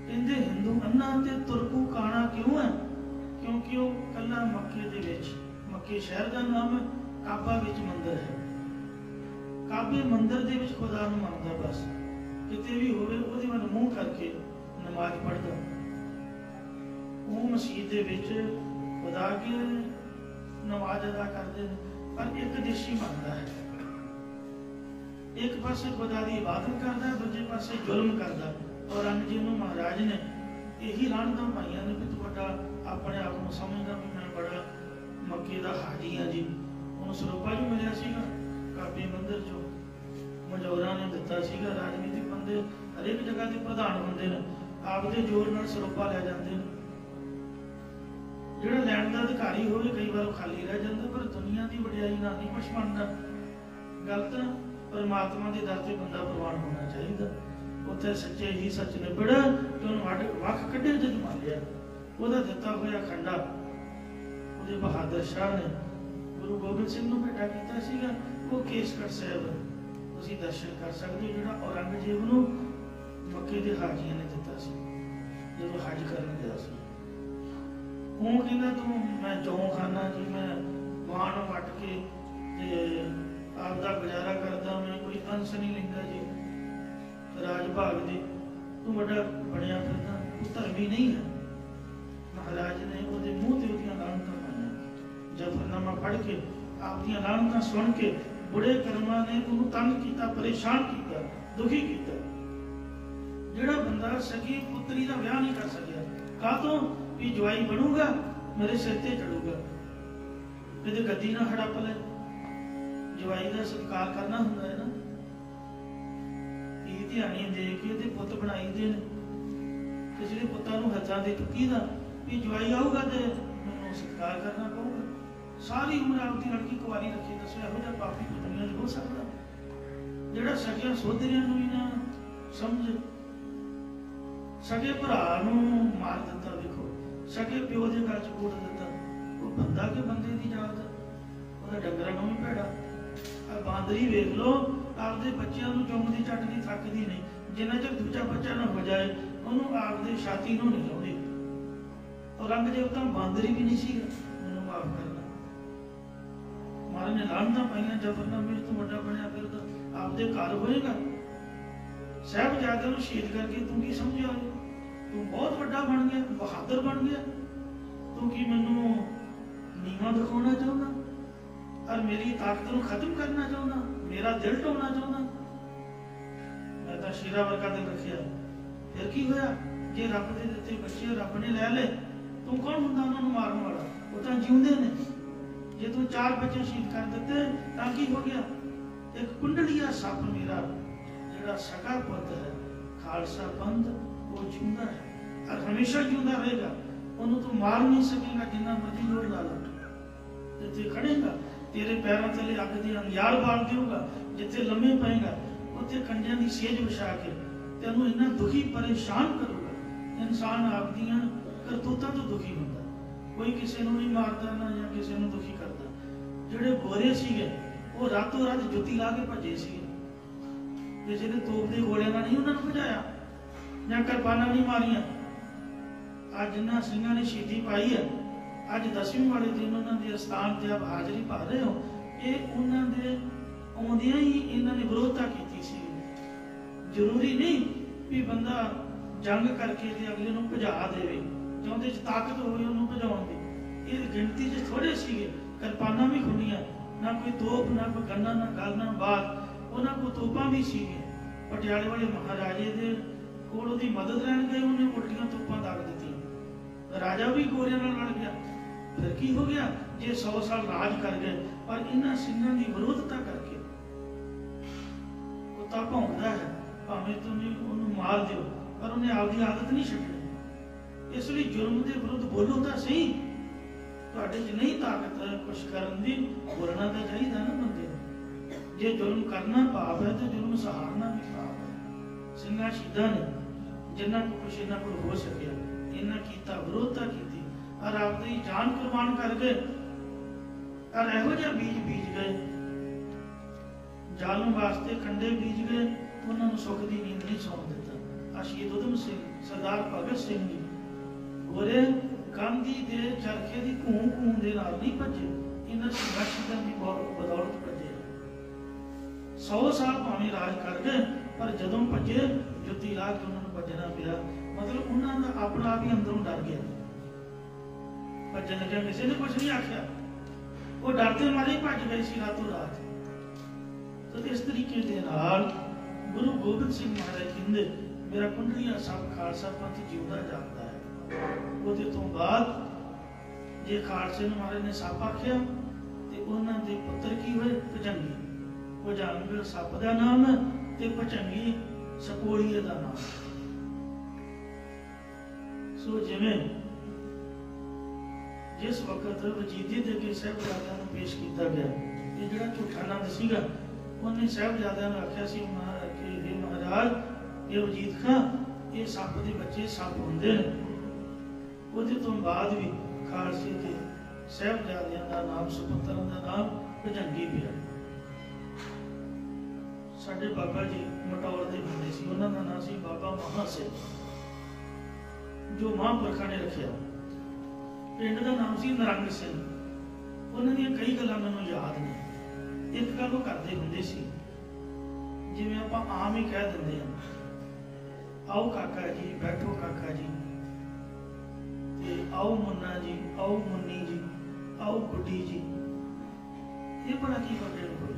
ਕਹਿੰਦੇ ਹਿੰਦੂ ਅੰਨਾ ਤੇ ਤੁਰਕੂ ਕਾਣਾ ਕਿਉਂ ਹੈ? ਕਿਉਂਕਿ ਉਹ ਕੱਲਾ ਮੱਕੇ ਦੇ ਵਿੱਚ, ਮੱਕੇ ਸ਼ਹਿਰ ਦਾ ਨਾਮ ਹੈ, ਕਾਬਾ ਵਿੱਚ ਮੰਦਰ ਹੈ, ਕਾਬੇ ਮੰਦਰ ਦੇ ਵਿੱਚ ਖੁਦਾ ਨੂੰ ਮੰਨਦਾ। ਬਸ ਕਿਤੇ ਵੀ ਹੋਵੇ ਉਹਦੇ ਵੱਲ ਮੂੰਹ ਕਰਕੇ ਨਮਾਜ਼ ਪੜ੍ਹਦਾ। ਉਹ ਮਸਜਿਦ ਦੇ ਵਿੱਚ ਖੁਦਾ ਕੇ ਨਮਾਜ਼ ਅਦਾ ਕਰਦੇ ਨੇ, ਪਰ ਇੱਕ ਦੇਸ਼ੀ ਮੰਨਦਾ ਹੈ। ਇੱਕ ਪਾਸੇ ਖੁਦਾ ਦੀ ਇਬਾਦਤ ਕਰਦਾ, ਦੂਜੇ ਪਾਸੇ ਜ਼ੁਲਮ ਕਰਦਾ। ਔਰੰਗਜ਼ੇਬ ਨੂੰ ਮਹਾਰਾਜ ਨੇ ਇਹੀ ਲਾਹਨਤਾਂ ਪਾਈਆਂ ਨੇ ਵੀ ਤੂੰ ਵੱਡਾ ਆਪਣੇ ਆਪ ਨੂੰ ਸਮਝਦਾ ਵੀ ਮੈਂ ਬੜਾ ਮੱਕੇ ਦਾ ਹਾਜੀ ਹਾਂ ਜੀ। ਉਹਨੂੰ ਸਰੋਪਾ ਜੋ ਮਿਲਿਆ ਸੀਗਾ ਕਾਬੇ ਮੰਦਰ ਚੋਂ, ਮਜੌਰਾਂ ਨੇ ਦਿੱਤਾ ਸੀਗਾ। ਰਾਜਨੀਤਿਕ ਬੰਦੇ ਹਰੇਕ ਜਗ੍ਹਾ ਦੇ ਪ੍ਰਧਾਨ ਹੁੰਦੇ ਨੇ, ਆਪਦੇ ਜ਼ੋਰ ਨਾਲ ਸਰੋਪਾ ਲੈ ਜਾਂਦੇ ਨੇ। ਜਿਹੜਾ ਲੈਣ ਦਾ ਅਧਿਕਾਰੀ ਹੋਵੇ ਕਈ ਵਾਰ ਖਾਲੀ ਰਹਿ ਜਾਂਦਾ, ਪਰ ਦੁਨੀਆ ਦੀ ਵਡਿਆਈ ਨਾਲ ਨਹੀਂ ਕੁਛ ਬਣਦਾ। ਗੱਲ ਤਾਂ ਪਰਮਾਤਮਾ ਦੇ ਦਰ ਤੇ ਬੰਦਾ ਪ੍ਰਵਾਨ ਹੋਣਾ ਚਾਹੀਦਾ। ਉੱਥੇ ਸੱਚੇ ਹੀ ਸੱਚ ਨਿਬੜ ਤੇ ਉਹਨੂੰ ਵੱਖ ਕੱਢੇ ਜਦ ਮੰਨ ਲਿਆ। ਉਹਦਾ ਦਿੱਤਾ ਹੋਇਆ ਖੰਡਾ ਉਹਦੇ ਬਹਾਦਰ ਸ਼ਾਹ ਨੇ ਗੁਰੂ ਗੋਬਿੰਦ ਸਿੰਘ ਨੂੰ ਭੇਟਾ ਕੀਤਾ ਸੀਗਾ। ਉਹ ਕੇਸਗੜ੍ਹ ਸਾਹਿਬ ਤੁਸੀਂ ਦਰਸ਼ਨ ਕਰ ਸਕਦੇ ਹੋ, ਜਿਹੜਾ ਔਰੰਗਜ਼ੇਬ ਨੂੰ ਮੱਕੇ ਦੇ ਹਾਜੀਆਂ ਨੇ ਦਿੱਤਾ ਸੀ ਜਦੋਂ ਹਜ ਕਰਨ ਗਿਆ ਸੀ। ਉਹ ਕਹਿੰਦਾ ਤੂੰ ਮੈਂ ਜੌਂ ਖਾਨਾ ਜੀ, ਮੈਂ ਵਾਣ ਵੱਟ ਕੇ ਤੇ ਆਪਦਾ ਗੁਜ਼ਾਰਾ ਕਰਦਾ, ਮੈਂ ਕੋਈ ਅੰਸ਼ ਨਹੀਂ ਲੈਂਦਾ ਜੀ ਰਾਜ ਭਾਗ ਦੇ, ਤੂੰ ਵੱਡਾ ਬਣਿਆ ਫਿਰਦਾ, ਤੂੰ ਧਰਮੀ ਨਹੀਂ ਹੈ। ਮਹਾਰਾਜ ਨੇ ਉਹਦੇ ਮੂੰਹ ਤੇ ਉਹਦੀਆਂ ਲਾਹਨਤਾਂ ਪਾਈਆਂ। ਜ਼ਫ਼ਰਨਾਮਾ ਪੜ੍ਹ ਕੇ ਆਪਦੀਆਂ ਲਾਹਨਤਾਂ ਸੁਣ ਕੇ ਬੁੜੇ ਕਰਮਾਂ ਨੇ ਉਹਨੂੰ ਤੰਗ ਕੀਤਾ, ਪਰੇਸ਼ਾਨ ਕੀਤਾ, ਦੁਖੀ ਕੀਤਾ। ਜਿਹੜਾ ਬੰਦਾ ਸਗੀ ਪੁੱਤਰੀ ਦਾ ਵਿਆਹ ਨਹੀਂ ਕਰ ਸਕਿਆ, ਕਾਹਤੋਂ? ਵੀ ਜਵਾਈ ਬਣੂਗਾ ਮੇਰੇ ਸਿਰ ਤੇ ਚੜੂਗਾ, ਕਿਤੇ ਗੱਦੀ ਨਾ ਹੜੱਪ ਲੈ। ਜਵਾਈ ਦਾ ਸਤਿਕਾਰ ਕਰਨਾ ਹੁੰਦਾ ਹੈ ਨਾ, ਇਹ ਧਿਆਨੀ ਦੇ ਕੇ ਤੇ ਪੁੱਤ ਬਣਾਈ ਦੇ ਨੇ। ਤੇ ਜਿਹੜੇ ਪੁੱਤਾਂ ਨੂੰ ਹੱਥਾਂ ਦੇ ਚੁੱਕੀਦਾ ਵੀ ਜਵਾਈ ਆਊਗਾ ਤੇ ਮੈਨੂੰ ਸਤਿਕਾਰ ਕਰਨਾ ਪਊਗਾ। ਸਾਰੀ ਉਮਰ ਆਪਦੀ ਲੜਕੀ ਕੁਆਰੀ ਰੱਖੀ, ਦੱਸੋ ਇਹੋ ਜਿਹਾ ਪਾਪੀ ਦੁਨੀਆ 'ਚ ਹੋ ਸਕਦਾ? ਜਿਹੜਾ ਸਕਿਆ ਸੋਦਰਿਆਂ ਨੂੰ ਵੀ ਨਾ ਸਮਝ, ਸਕੇ ਭਰਾ ਨੂੰ ਮਾਰ ਦਿੱਤਾ, ਵੇਖੋ ਸਕੇ ਪਿਓ ਦੇ ਘਰ 'ਚ ਕੋਟ ਦਿੱਤਾ। ਉਹ ਬੰਦਾ ਕਿ ਬੰਦੇ ਦੀ ਜਾਤ, ਉਹਦਾ ਡੰਗਰਾਂ ਨੂੰ ਵੀ ਭੈੜਾ। ਆ ਬਾਂਦਰੀ ਵੇਖ ਲੋ, ਆਪਦੇ ਬੱਚਿਆਂ ਨੂੰ ਚੁੰਮਦੀ ਚੱਟਦੀ ਥੱਕਦੀ ਨਹੀਂ, ਜਿੰਨਾ ਚਿਰ ਦੂਜਾ ਬੱਚਾ ਨਾ ਹੋ ਜਾਏ ਉਹਨੂੰ ਆਪਦੇ ਛਾਤੀ ਨੂੰ ਨਹੀਂ ਲਾਉਂਦੀ। ਔਰੰਗਜ਼ੇਬ ਤਾਂ ਬਾਂਦਰੀ ਵੀ ਨਹੀਂ ਸੀਗਾ, ਮੈਨੂੰ ਮਾਫ ਕਰਨਾ। ਮਹਾਰਾਜ ਨੇ ਲਾਹਨਤਾਂ ਪਾਈਆਂ, ਜ਼ਫ਼ਰਨਾਮੇ ਵਿੱਚ ਤੂੰ ਵੱਡਾ ਬਣਿਆ ਫਿਰਦਾ, ਆਪਦੇ ਘਰ ਹੋਏਗਾ। ਸਾਹਿਬਜ਼ਾਦਿਆਂ ਨੂੰ ਸ਼ਹੀਦ ਕਰਕੇ ਤੂੰ ਕੀ ਸਮਝਿਆ? ਤੂੰ ਬਹੁਤ ਵੱਡਾ ਬਣ ਗਿਆ, ਬਹਾਦਰ ਬਣ ਗਿਆ। ਤੂੰ ਕੀ ਮੈਨੂੰ ਨੀਵਾਂ ਦਿਖਾਉਣਾ ਚਾਹੁੰਦਾ ਔਰ ਮੇਰੀ ਤਾਕਤ ਨੂੰ ਖਤਮ ਕਰਨਾ ਚਾਹੁੰਦਾ, ਮੇਰਾ ਦਿਲ ਢਾਉਣਾ ਚਾਹੁੰਦਾ? ਮੈਂ ਤਾਂ ਸ਼ੇਰਾ ਵਰਗਾ ਦਿਲ ਰੱਖਿਆ। ਫਿਰ ਕੀ ਹੋਇਆ? ਜੇ ਰੱਬ ਦੇ ਦਿੱਤੇ ਬੱਚੇ ਰੱਬ ਨੇ ਲੈ ਲਏ, ਤੂੰ ਕੌਣ ਹੁੰਦਾ ਉਹਨਾਂ ਨੂੰ ਮਾਰਨ ਵਾਲਾ? ਉਹ ਤਾਂ ਜਿਉਂਦੇ ਨੇ। ਜੇ ਤੂੰ 4 ਬੱਚੇ ਸ਼ਹੀਦ ਕਰ ਦਿੱਤੇ ਤਾਂ ਕੀ ਹੋ ਗਿਆ? ਇੱਕ ਕੁੰਡਲੀਆ ਸੱਪ ਮੇਰਾ ਜਿਹੜਾ ਸਕਾ ਪੁੱਤ ਹੈ, ਖਾਲਸਾ ਪੰਥ, ਉਹ ਜਿਉਂਦਾ ਹੈ ਔਰ ਹਮੇਸ਼ਾ ਜਿਉਂਦਾ ਰਹੇਗਾ। ਉਹਨੂੰ ਤੂੰ ਮਾਰ ਨਹੀਂ ਸਕੇਗਾ, ਜਿੰਨਾ ਮਰਜ਼ੀ ਜ਼ੋਰ ਲਾ ਲਾ। ਜਿੱਥੇ ਖੜੇਗਾ ਤੇਰੇ ਪੈਰਾਂ ਥੱਲੇ ਅੱਗ ਦੇ ਅੰਗਿਆਰ ਬਾਲ ਦੇਊਗਾ। ਜਿੱਥੇ ਲੰਮੇ ਪਏਗਾ ਉੱਥੇ ਕੰਡਿਆਂ ਦੀ ਸੇਜ ਵਿਛਾ ਕੇ ਤੈਨੂੰ ਇੰਨਾ ਦੁਖੀ ਪਰੇਸ਼ਾਨ ਕਰੂਗਾ। ਇਨਸਾਨ ਆਪਦੀਆਂ ਕਰਤੂਤਾਂ ਤੋਂ ਦੁਖੀ ਹੁੰਦਾ, ਕੋਈ ਕਿਸੇ ਨੂੰ ਨਹੀਂ ਮਾਰਦਾ ਨਾ ਜਾਂ ਕਿਸੇ ਨੂੰ ਦੁਖੀ ਕਰਦਾ। ਜਿਹੜੇ ਗੋਰੇ ਸੀਗੇ ਉਹ ਰਾਤੋਂ ਰਾਤ ਜੁੱਤੀ ਲਾ ਕੇ ਭੱਜੇ ਸੀਗੇ, ਕਿਸੇ ਨੇ ਤੋਪ ਦੇ ਗੋਲਿਆਂ ਨਾਲ ਨਹੀਂ ਉਹਨਾਂ ਨੂੰ ਭਜਾਇਆ ਜਾਂ ਕਿਰਪਾਨਾਂ ਨਹੀਂ ਮਾਰੀਆਂ। ਅੱਜ ਜਿਨ੍ਹਾਂ ਸਿੰਘਾਂ ਨੇ ਸ਼ਹੀਦੀ ਪਾਈ ਹੈ, ਅੱਜ 10ਵੀਂ ਵਾਲੇ ਦਿਨ ਉਹਨਾਂ ਦੇ ਅਸਥਾਨ ਤੇ ਆਪ ਹਾਜ਼ਰੀ ਭਰ ਰਹੇ ਹੋ, ਇਹ ਉਹਨਾਂ ਦੇ ਆਉਂਦਿਆਂ ਹੀ ਇਹਨਾਂ ਨੇ ਵਿਰੋਧਤਾ ਕੀਤੀ ਸੀ। ਜ਼ਰੂਰੀ ਨਹੀਂ ਵੀ ਬੰਦਾ ਜੰਗ ਕਰਕੇ ਤੇ ਅਗਲੇ ਨੂੰ ਭਜਾ ਦੇਵੇ, ਜਾਂ ਉਹਦੇ 'ਚ ਤਾਕਤ ਹੋਵੇ ਉਹਨੂੰ ਭਜਾਉਣ ਦੀ। ਇਹ ਗਿਣਤੀ 'ਚ ਥੋੜੇ ਸੀਗੇ, ਕਿਰਪਾਨਾਂ ਵੀ ਖੁੱਲੀਆਂ, ਨਾ ਕੋਈ ਤੋਪ, ਨਾ ਕੋਈ ਗੰਨਾ, ਨਾ ਗੱਲ, ਨਾ ਬਾਤ। ਉਹਨਾਂ ਕੋਲ ਤੋਪਾਂ ਵੀ ਸੀਗੀਆਂ। ਪਟਿਆਲੇ ਵਾਲੇ ਮਹਾਰਾਜੇ ਦੇ ਕੋਲ ਉਹਦੀ ਮਦਦ ਲੈਣ ਗਏ, ਉਹਨੇ ਉਲਟੀਆਂ ਤੋਪਾਂ ਦਾਗ ਦਿੱਤੀਆਂ। ਰਾਜਾ ਵੀ ਗੋਰਿਆਂ ਨਾਲ ਲੜ ਗਿਆ। ਫਿਰ ਕੀ ਹੋ ਗਿਆ? ਜੇ 100 ਸਾਲ ਰਾਜ ਕਰ ਗਏ, ਪਰ ਇਹਨਾਂ ਸਿੰਘਾਂ ਦੀ ਵਿਰੋਧਤਾ ਕਰਕੇ ਉਹ ਤਾਂ ਭੌਂਕਦਾ ਹੈ, ਭਾਵੇਂ ਤੁਸੀਂ ਉਹਨੂੰ ਮਾਰ ਦਿਓ, ਪਰ ਉਹਨੇ ਆਪਦੀ ਆਦਤ ਨਹੀਂ ਛੱਡਣੀ। ਇਸ ਲਈ ਜ਼ੁਲਮ ਦੇ ਵਿਰੁੱਧ ਬੋਲੋ ਤਾਂ ਸਹੀ। ਤੁਹਾਡੇ 'ਚ ਨਹੀਂ ਤਾਕਤ ਕੁਛ ਕਰਨ ਦੀ, ਬੋਲਣਾ ਤਾਂ ਚਾਹੀਦਾ ਨਾ ਬੰਦੇ ਨੂੰ। ਜੇ ਜ਼ੁਲਮ ਕਰਨਾ ਪਾਪ ਹੈ, ਤੇ ਜ਼ੁਲਮ ਸਹਾਰਨਾ ਵੀ ਪਾਪ ਹੈ। ਸਿੰਘਾਂ ਸ਼ਹੀਦਾਂ ਨੇ ਜਿੰਨਾ ਕੁਛ ਇਹਨਾਂ ਕੋਲ ਹੋ ਸਕਿਆ ਇਹਨਾਂ ਕੀਤਾ, ਵਿਰੋਧਤਾ ਕੀਤੀ, ਔਰ ਆਪਦੀ ਜਾਨ ਕੁਰਬਾਨ ਕਰ ਗਏ। ਔਰ ਇਹੋ ਜਿਹਾ ਬੀਜ ਬੀਜ ਗਏ, ਜ਼ਾਲਮ ਵਾਸਤੇ ਕੰਡੇ ਬੀਜ ਗਏ, ਉਹਨਾਂ ਨੂੰ ਸੁੱਖ ਦੀ ਨੀਂਦ ਨਹੀਂ ਸੌਣ ਦਿੱਤਾ। ਸ਼ਹੀਦ ਊਧਮ ਸਿੰਘ, ਸਰਦਾਰ ਭਗਤ ਸਿੰਘ ਜੀ ਗੋਰੇ ਗਾਂਧੀ ਦੇ ਚਰਖੇ ਦੀ ਘੂੰ ਘੂੰ ਦੇ ਨਾਲ ਨਹੀਂ ਭੱਜੇ, ਇਹਨਾਂ ਸੰਘਰਸ਼ਾਂ ਦੀ ਬਦੌਲਤ ਭੱਜੇ। 100 ਸਾਲ ਭਾਵੇਂ ਰਾਜ ਕਰ ਗਏ, ਪਰ ਜਦੋਂ ਭੱਜੇ ਜੁੱਤੀ ਲਾ ਕੇ ਉਹਨਾਂ ਨੂੰ ਭੱਜਣਾ ਪਿਆ। ਮਤਲਬ ਉਹਨਾਂ ਦਾ ਆਪਣਾ ਵੀ ਅੰਦਰੋਂ ਡਰ ਗਿਆ। ਭੱਜਣ ਲੱਗਿਆ ਕਿਸੇ ਨੇ ਕੁਛ ਨਹੀਂ ਆਖਿਆ, ਉਹ ਡਰਦੇ ਮਾਰੇ ਭੱਜ ਗਏ ਸੀ ਰਾਤੋਂ ਰਾਤ। ਤਾਂ ਇਸ ਤਰੀਕੇ ਦੇ ਨਾਲ ਗੁਰੂ ਗੋਬਿੰਦ ਸਿੰਘ ਮਹਾਰਾਜ ਕਹਿੰਦੇ, ਮੇਰਾ ਕੁੰਡਲੀਆ ਸਾਹਿਬ ਖਾਲਸਾ ਪੰਥ ਜਿਉਂਦਾ ਜਾਪਦਾ ਹੈ। ਉਹਦੇ ਤੋਂ ਬਾਅਦ ਜੇ ਖਾਲਸੇ ਨੂੰ ਮਹਾਰਾਜ ਨੇ ਸੱਪ ਆਖਿਆ, ਤੇ ਉਹਨਾਂ ਦੇ ਪੁੱਤਰ ਕੀ ਹੋਏ? ਭੁਜੰਗੀ। ਭੁਜੰਗ ਸੱਪ ਦਾ ਨਾਮ ਹੈ, ਤੇ ਭੁਜੰਗੀ ਸਪੋਲੀਏ ਦਾ ਨਾਮ। ਸੋ ਜਿਵੇਂ ਜਿਸ ਵਕਤ ਵਜੀਦੇ ਦੇ ਅੱਗੇ ਸਾਹਿਬਜ਼ਾਦਿਆਂ ਨੂੰ ਪੇਸ਼ ਕੀਤਾ ਗਿਆ, ਇਹ ਜਿਹੜਾ ਝੂਠਾ ਨੰਦ ਸੀਗਾ, ਉਹਨੇ ਸਾਹਿਬਜ਼ਾਦਿਆਂ ਨੂੰ ਆਖਿਆ ਸੀ ਕਿ हे ਮਹਾਰਾਜ, ਇਹ ਵਜੀਦ ਖਾਂ, ਇਹ ਸੱਪ ਦੇ ਬੱਚੇ ਸੱਪ ਹੁੰਦੇ ਨੇ। ਉਹਦੇ ਤੋਂ ਬਾਅਦ ਵੀ ਖਾਲਸੇ ਦੇ ਸਾਹਿਬਜ਼ਾਦਿਆਂ ਦਾ ਨਾਮ, ਸੁਪੁੱਤਰਾਂ ਦਾ ਨਾਮ ਭੁਜੰਗੀ ਪਿਆ। ਸਾਡੇ ਬਾਬਾ ਜੀ ਮਟੌਰ ਦੇ ਬੰਦੇ ਸੀ, ਉਹਨਾਂ ਦਾ ਨਾਮ ਸੀ ਬਾਬਾ ਮਹਾਂ ਸਿੰਘ, ਜੋ ਮਹਾਂਪੁਰਖਾਂ ਨੇ ਰੱਖਿਆ। ਪਿੰਡ ਦਾ ਨਾਮ ਸੀ ਨਰੰਗ ਸਿੰਘ। ਉਹਨਾਂ ਦੀਆਂ ਕਈ ਗੱਲਾਂ ਮੈਨੂੰ ਯਾਦ ਨੇ। ਇੱਕ ਗੱਲ ਉਹ ਕਰਦੇ ਹੁੰਦੇ ਸੀ, ਜਿਵੇਂ ਆਪਾਂ ਆਮ ਹੀ ਕਹਿ ਦਿੰਦੇ ਹਾਂ, ਆਓ ਕਾਕਾ ਜੀ, ਬੈਠੋ ਕਾਕਾ ਜੀ, ਤੇ ਆਓ ਮੁੰਨਾ ਜੀ, ਆਓ ਮੁੰਨੀ ਜੀ, ਆਓ ਗੁੱਡੀ ਜੀ। ਇਹ ਬੜਾ ਕੀ ਵੱਡੇ ਹੋਏ।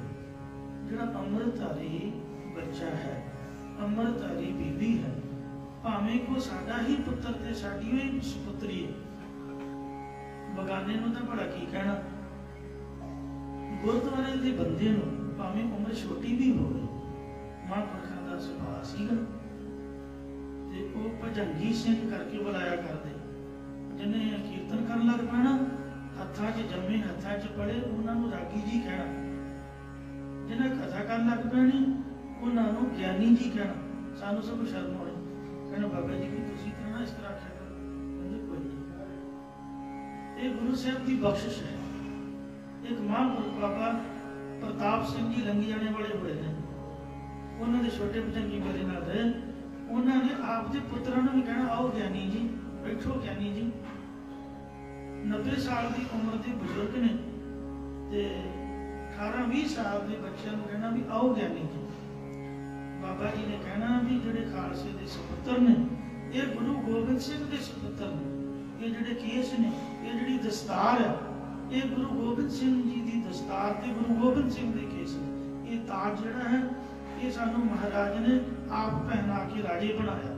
ਜਿਹੜਾ ਅੰਮ੍ਰਿਤਧਾਰੀ ਬੱਚਾ ਹੈ, ਅੰਮ੍ਰਿਤਧਾਰੀ ਬੀਬੀ ਹੈ, ਭਾਵੇਂ ਕੋ ਸਾਡਾ ਹੀ ਪੁੱਤਰ ਤੇ ਸਾਡੀ ਹੀ ਸੁਪੁੱਤਰੀ ਹੈ, ਬਗਾਨੇ ਨੂੰ ਤਾਂ ਬੜਾ ਕੀ ਕਹਿਣਾ। ਗੁਰਦੁਆਰੇ ਦੇ ਬੰਦੇ ਨੂੰ ਭਾਵੇਂ ਉਮਰ ਛੋਟੀ ਵੀ ਹੋਵੇ, ਮਹਾਂਪੁਰਖਾਂ ਦਾ ਸੁਭਾਅ ਸੀਗਾ, ਤੇ ਉਹ ਭੁਜੰਗੀ ਸਿੰਘ ਕਰਕੇ ਬੁਲਾਇਆ ਕਰਦੇ। ਜਿਹਨੇ ਕੀਰਤਨ ਕਰਨ ਲੱਗ ਪੈਣਾ, ਹੱਥਾਂ 'ਚ ਜੰਮੇ, ਹੱਥਾਂ 'ਚ ਪੜੇ, ਉਹਨਾਂ ਨੂੰ ਰਾਗੀ ਜੀ ਕਹਿਣਾ। ਜਿਹਨੇ ਕਥਾ ਕਰਨ ਲੱਗ ਪੈਣੀ, ਉਹਨਾਂ ਨੂੰ ਗਿਆਨੀ ਜੀ ਕਹਿਣਾ। ਸਾਨੂੰ ਸਭ ਸ਼ਰਮ ਹੋਣੀ, कहना बाबा जी भी तुसी कहना इस तरह आख्या करो, कहंदे कोई नहीं। ये गुरु साहब की बख्शिश है। एक महापुरुष बाबा प्रताप सिंह जी लंगी जाने वाले होए ने, उन्होंने छोटे भजंगी मेरे नाल रहे, उन्होंने आपके पुत्रों ने भी कहना आओ ज्ञानी जी, बैठो ज्ञानी जी। 90 साल की उम्र के बुजुर्ग ने ते 18-20 साल के बच्चों को कहना भी आओ ज्ञानी जी। बाबा जी ने कहना भी जिहड़े खालसे के सपुत्र ने, ये गुरु गोबिंद सिंह के सपुत्र ने, ये जिहड़े केस ने, ये जिहड़ी दस्तार है, ये गुरु गोबिंद सिंह जी की दस्तार ते गुरु गोबिंद सिंह के केस ने। ये ताज जिहड़ा है ये सानू महाराज ने आप पहना के राजे बनाया।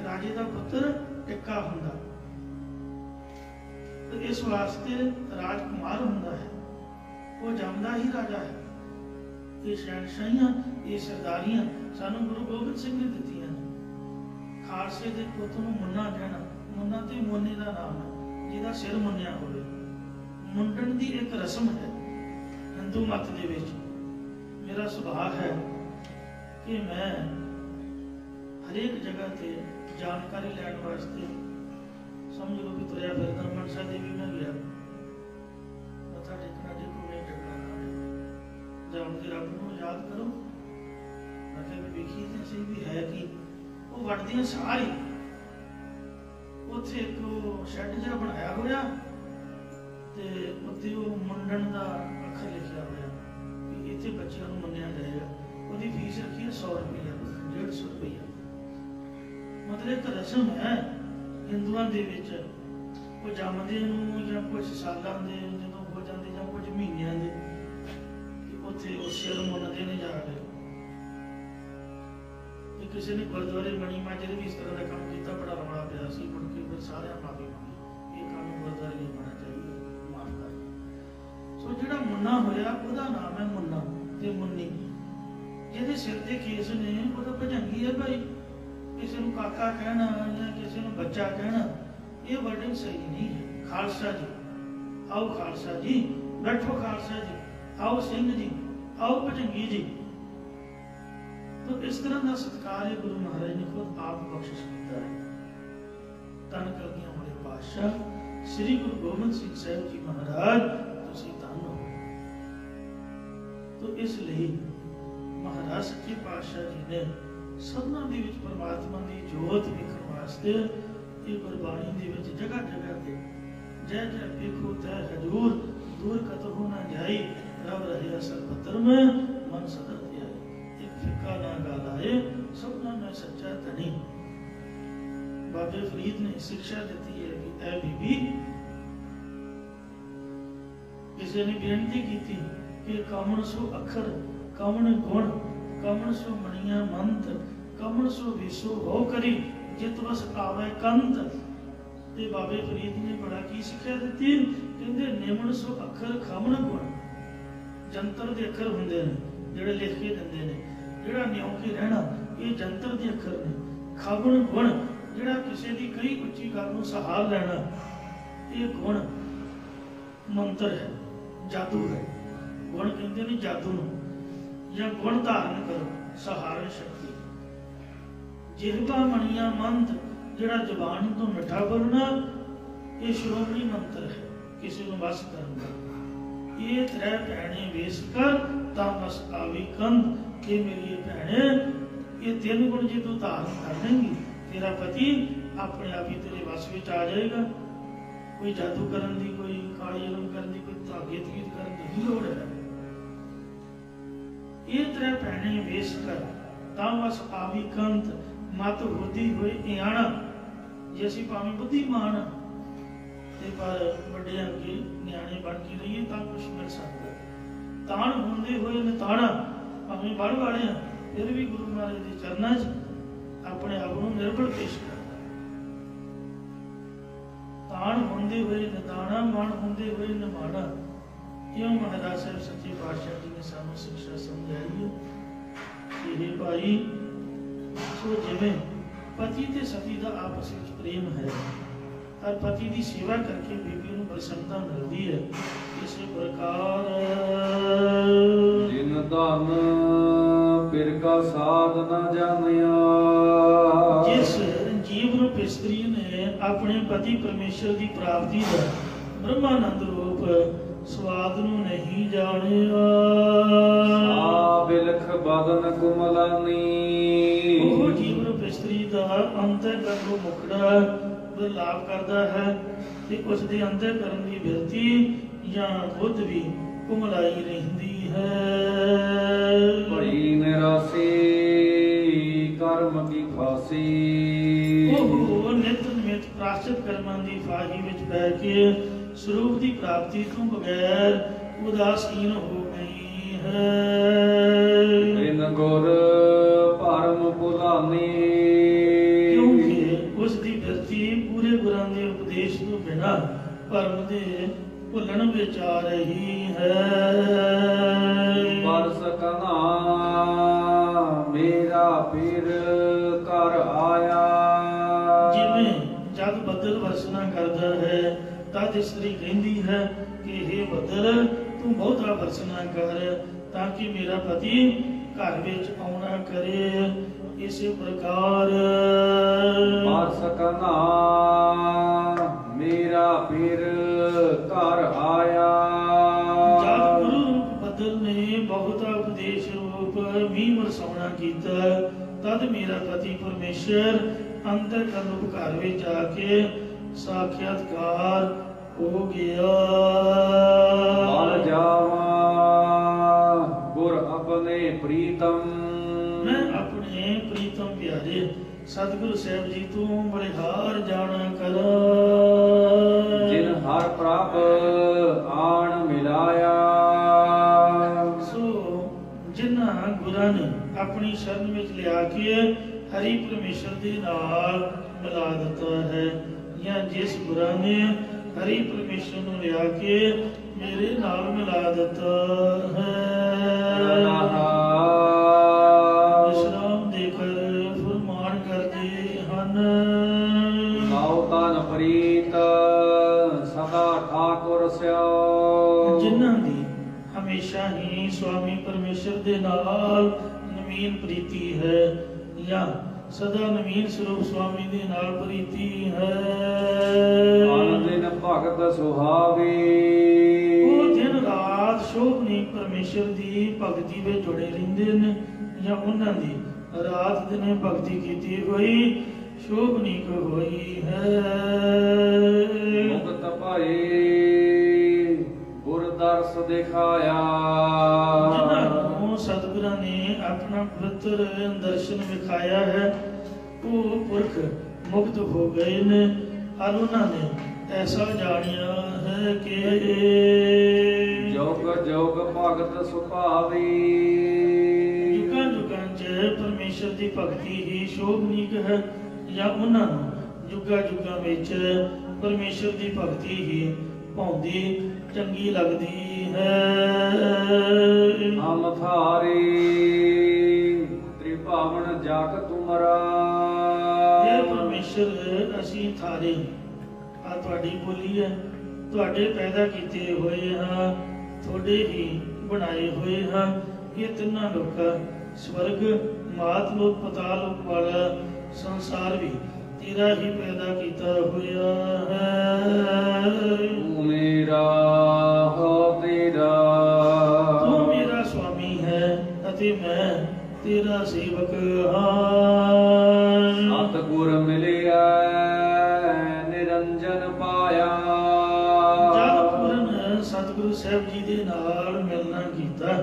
राजे का पुत्र टिक्का हुंदा, तो इस वास्ते राजकुमार हुंदा है, वो जमदा ही राजा है। ये शहनशाहियां, ये सरदारियां सानू गुरु गोबिंद सिंह ने दित्तियां ने। खालसे दे पुੱਤ ਨੂੰ मुन्ना कहना, मुन्ना ते मोने का नाम है जिहदा सिर मुन्निया होवे। मुंडन की एक रस्म है हिंदू मत दे विच। मेरा सुभाव है कि मैं हरेक जगह ते जानकारी लैण वास्ते समझ लो कि तुरया फिरदा। मनसा देवी में गया मत्था टेकना, जे कोई टेकना जाऊँगी रब को याद करो। मैं भी देखी तो सही भी है कि वो वटदियां सारी उत्थे एक शैड जिहा बनाया होया, ਤੇ ਉੱਤੇ ਉਹ ਮੁੰਡਣ ਦਾ ਅੱਖਰ ਲਿਖਿਆ ਹੋਇਆ ਵੀ ਇੱਥੇ ਬੱਚਿਆਂ ਨੂੰ ਮੰਨਿਆ ਜਾਏਗਾ। ਉਹਦੀ ਫੀਸ ਰੱਖੀ ਹੈ 100 ਰੁਪਈਆ, 150 ਰੁਪਈਆ। ਮਤਲਬ ਇੱਕ ਰਸਮ ਹੈ ਹਿੰਦੂਆਂ ਦੇ ਵਿੱਚ, ਉਹ ਜੰਮਦੇ ਨੂੰ ਜਾਂ ਕੁਝ ਸਾਲਾਂ ਦੇ ਜਦੋਂ ਹੋ ਜਾਂਦੇ ਜਾਂ ਕੁਝ ਮਹੀਨਿਆਂ ਦੇ, ਉੱਥੇ ਉਹ ਸਿਰ ਮੁੰਨਦੇ ਨੇ ਜਾ ਕੇ। ਤੇ ਕਿਸੇ ਨੇ ਗੁਰਦੁਆਰੇ ਮਣੀ ਮਾਜਰੇ ਵੀ ਇਸ ਤਰ੍ਹਾਂ ਦਾ ਕੰਮ ਕੀਤਾ, ਬੜਾ ਰੌਲਾ ਪਿਆ ਸੀ। ਮੁੜ ਕੇ ਫਿਰ ਸਾਰਿਆਂ ਮਾਫੀ ਮੰਗੀ, ਇਹ ਕੰਮ ਗੁਰਦੁਆਰੇ ਨਹੀਂ ਹੋਣਾ ਚਾਹੀਦਾ, ਮਾਫ ਕਰ। ਸੋ ਜਿਹੜਾ ਮੁੰਨਾ ਹੋਇਆ ਉਹਦਾ ਨਾਮ ਹੈ ਮੁੰਨਾ ਤੇ ਮੁੰਨੀ। ਜਿਹਦੇ ਸਿਰ ਤੇ ਕੇਸ ਨੇ ਉਹਦਾ ਭਜੰਗੀ ਹੈ ਭਾਈ। ਕਿਸੇ ਨੂੰ ਕਾਕਾ ਕਹਿਣਾ ਜਾਂ ਕਿਸੇ ਨੂੰ ਬੱਚਾ ਕਹਿਣਾ, ਇਹ ਵਰਡਿੰਗ ਸਹੀ ਨਹੀਂ ਹੈ। ਖਾਲਸਾ ਜੀ, ਆਓ ਖਾਲਸਾ ਜੀ, ਬੈਠੋ ਖਾਲਸਾ ਜੀ, ਆਓ ਸਿੰਘ ਜੀ, ਆਓ ਭਜੰਗੀ ਜੀ। तो इस तरह का सत्कार है गुरु महाराज ने खुद आप बख्शिश किया है। धन कलगियां वाले पातशाह श्री गुरु गोबिंद सिंह साहब जी महाराज तुसी धन हो। तो इसलिए महाराज सच्चे पातशाह जी ने सबना दे विच परमात्मा की जोत विखण वास्ते ये गुरबाणी दे विच जगह जगह ते जय जय देखो तै हजूर दूर कतहु न जाई रब रहे सर्वत्र में मन सदा फिक्का ना गालाए सबना मैं सच्चा धनी। बाबे फरीद ने शिक्षा दी है कि ऐ बीबी, किसी ने बेनती की थी कि कमण सो अखर कमण गुण कमण सो मणिया मंत कमण सो विसो हो करी जित बस आवे कंत। ते बाबे फरीद ने बड़ा की शिक्षा दी, कहते निमण सो अखर खमण गुण। जंतर दे अखर हुंदे ने जिहड़े लिख के दिंदे ने, ਜਿਹੜਾ ਨਿਉ ਕੇ ਰਹਿਣਾ ਇਹ ਜੰਤਰ ਦੇ ਅੱਖਰ ਨੇ। ਖਾਬਣ ਗੁਣ ਜਿਹੜਾ ਕਿਸੇ ਦੀ ਕਈ ਉੱਚੀ ਗੱਲ ਨੂੰ ਸਹਾਰ ਲੈਣਾ, ਇਹ ਗੁਣ ਮੰਤਰ ਹੈ, ਜਾਦੂ ਹੈ। ਗੁਣ ਕਹਿੰਦੇ ਨੇ ਜਾਦੂ ਨੂੰ, ਜਾਂ ਗੁਣ ਧਾਰਨ ਕਰੋ ਸਹਾਰਨ ਸ਼ਕਤੀ। ਜਿਹਬਾ ਮਣੀਆਂ ਮੰਤ ਜਿਹੜਾ ਜ਼ੁਬਾਨ ਤੋਂ ਮਿੱਠਾ ਬੋਲਣਾ, ਇਹ ਸ਼੍ਰੋਮਣੀ ਮੰਤਰ ਹੈ ਕਿਸੇ ਨੂੰ ਵਸ ਕਰਨ ਦਾ। ਇਹ ਤ੍ਰੈ ਭੈਣੇ ਵੇਸ ਕਰ ਤਾਂ ਬਸ ਆਵੀ ਕੰਧ। कि मेरी भैने ये तीन गुण जो तू धारण कर लेंगी, तेरा पति अपने आप ही तेरे वस में आ जाएगा। कोई जादू करन दी, कोई काली इलम करन दी, कोई धागे तवीत करन दी नहीं लोड़ है। ये त्रै भैने वेस कर तां वस आवी कंत मत होती हुए इयाणा। जे असीं भावें बुद्धिमान ते पर वड्डे अगे नियाणे बन के रहिए तां कुछ मिल सकदा। ताण हुंदे होए नताणा, भावें बड़ वाले हैं फिर भी गुरु महाराज के चरणों च अपने आप को निर्बल पेश करता। ताण होंदे हुए निदाना, मन होंदे हुए निमाना। क्यों महाराज साहब सच्चे पातशाह जी ने सानू शिक्षा समझाई है कि भाई सो जिवें पति ते सती का आपस में प्रेम है और पति की सेवा करके बीबी को प्रसन्नता मिलती है, इसी प्रकार जिन धन पिर का साध न जानिया। जिस जीव रूप स्त्री ने अपने पति परमेश्वर की प्राप्ति का ब्रह्मानंद रूप स्वाद नू नहीं जानिया। बिलख बदन कुमलानी वो जीव रूप स्त्री का अंतःकरण मुखड़ा लाभ करता है कि उसके अंतःकरण की बिरती या बुद्ध भी कुमलाई रहिंदी है। बड़ी निरासी कर्म की फांसी। ओहो नित निमित प्राश्चित कर्मां दी फाही विच पै के स्वरूप की प्राप्ति तो बगैर उदासीन हो गई है। इन गुर परम भुलानी, क्योंकि उसकी बिरती पूरे गुरां दे उपदेश तो बिना परम दे भुलन विच आ रही है। पर सकना मेरा पीर कर आया। जिवें जग बदल वरसना करता है तद स्त्री कहती है कि हे बदल तू बहुता वरसना कर ताकि मेरा पति घर विच आउणा करे। इसी प्रकार पर सकना मेरा पीर कर आया। जब गुरु रूप बदल ने बहुता उपदेश रूप मींह वरसाउणा कीता तद मेरा पति परमेश्वर अंतःकरण रूप घर विच जाके साक्षात्कार ਹੋ ਗਿਆ। ਬਲ ਜਾਵਾ ਗੁਰ ਆਪਣੇ ਪ੍ਰੀਤਮ, ਮੈਂ ਆਪਣੇ ਪ੍ਰੀਤਮ ਪਿਆਰੇ ਸਤਿਗੁਰੂ ਸਾਹਿਬ ਜੀ ਤੋਂ ਬਲਿਹਾਰ ਜਾਣਾ ਕਰ। ਜਿਨ ਹਰ ਪ੍ਰਭ ਆਣ ਮਿਲਾਇਆ, ਸੋ ਜਿਨ੍ਹਾਂ ਗੁਰਾਂ ਨੇ ਆਪਣੀ ਸ਼ਰਨ ਵਿੱਚ ਲਿਆ ਕੇ ਹਰੀ ਪਰਮੇਸ਼ਰ ਦੇ ਨਾਲ ਮਿਲਾ ਦਿੱਤਾ ਹੈ, ਜਾਂ ਜਿਸ ਗੁਰਾਂ ਨੇ ਹਰੀ ਪਰਮੇਸ਼ਰ ਨੂੰ ਲਿਆ ਕੇ ਮੇਰੇ ਨਾਲ ਮਿਲਾ ਦਿੱਤਾ ਹੈ। ਵਿਸ਼ਰਾਮ ਦੇ ਕਰ ਫਰਮਾਨ ਕਰਦੇ ਹਨ। ਗਾਉ ਤਨ ਪ੍ਰੀਤ ਸਦਾ ਠਾਕੁਰ ਸਿਓ, ਜਿਨ੍ਹਾਂ ਦੀ ਹਮੇਸ਼ਾ ਹੀ ਸੁਆਮੀ ਪਰਮੇਸ਼ਰ ਦੇ ਨਾਲ ਨਵੀਨ ਪ੍ਰੀਤੀ ਹੈ, ਜਾਂ ਸਦਾ ਨਵੀਨ ਸਰੂਪ ਸੁਆਮੀ ਦੇ ਨਾਲ ਪ੍ਰੀਤੀ ਹੈ। ਅਨ ਦਿਨ ਭਗਤ ਸੁਹਾਵੇ, ਉਹ ਦਿਨ ਰਾਤ ਸ਼ੋਭਨੀ ਪਰਮੇਸ਼ਰ ਦੀ ਭਗਤੀ ਵਿੱਚ ਜੁੜੇ ਰਹਿੰਦੇ ਨੇ, ਜਾਂ ਉਹਨਾਂ ਦੀ ਰਾਤ ਦਿਨੇ ਭਗਤੀ ਕੀਤੀ ਹੋਈ ਸ਼ੋਭਨੀਕ ਹੋਈ ਹੈ। ਮੁਕਤ ਭਏ ਗੁਰ ਦਰਸ ਦਿਖਾਇਆ, ਜਿਨ੍ਹਾਂ ਨੂੰ ਸਤਿਗੁਰਾਂ ਨੇ ਆਪਣਾ ਪਵਿੱਤਰ ਦਰਸ਼ਨ ਵਿਖਾਇਆ ਹੈ, ਉਹ ਪੁਰਖ ਮੁਕਤ ਹੋ ਗਏ ਨੇ। ਔਰ ਉਹਨਾਂ ਨੇ ਐਸਾ ਜਾਣਿਆ ਹੈ ਕਿ ਜੋਗ ਜੋਗ ਭਗਤ ਸੁਭਾਵੀ, ਯੁਗਾਂ ਯੁਗਾਂ 'ਚ ਪਰਮੇਸ਼ਰ ਦੀ ਭਗਤੀ ਹੀ ਸ਼ੋਭਨੀਕ ਹੈ, ਜਾਂ ਉਹਨਾਂ ਨੂੰ ਯੁਗਾਂ ਯੁਗਾਂ ਵਿੱਚ ਪਰਮੇਸ਼ਰ ਦੀ ਭਗਤੀ ਹੀ ਭਾਉਂਦੀ ਚੰਗੀ ਲੱਗਦੀ ਹੈ। ਹਮ ਥਾਰੇ ਤ੍ਰਿਭਾਵਨ ਜਾਗ ਤੁਮਰਾ, ਇਹ ਪਰਮੇਸ਼ਰ ਅਸੀਂ ਥਾਰੇ, ਆ ਤੁਹਾਡੀ ਬੋਲੀ ਹੈ, ਤੁਹਾਡੇ ਪੈਦਾ ਕੀਤੇ ਹੋਏ ਹਾਂ, ਤੁਹਾਡੇ ਹੀ ਬਣਾਏ ਹੋਏ ਹਾਂ। ਇਹ ਤਿੰਨਾਂ ਲੋਕਾਂ ਸਵਰਗ, ਮਾਤ ਲੋਕ, ਪਤਾਲ ਲੋਕ ਵਾਲਾ ਸੰਸਾਰ ਵੀ ਤੇਰਾ ਹੀ ਪੈਦਾ ਕੀਤਾ ਹੋਇਆ ਹੈ। ਤੂੰ ਮੇਰਾ ਹੋ ਤੇਰਾ, ਤੂੰ ਮੇਰਾ ਸੁਆਮੀ ਹੈ ਅਤੇ ਮੈਂ ਤੇਰਾ ਸੇਵਕ ਹਾਂ। ਸਤਿਗੁਰ ਮਿਲਿਆ ਨਿਰੰਜਨ ਪਾਇਆ, ਜਦ ਪੂਰਨ ਸਤਿਗੁਰੂ ਸਾਹਿਬ ਜੀ ਦੇ ਨਾਲ ਮਿਲਣਾ ਕੀਤਾ,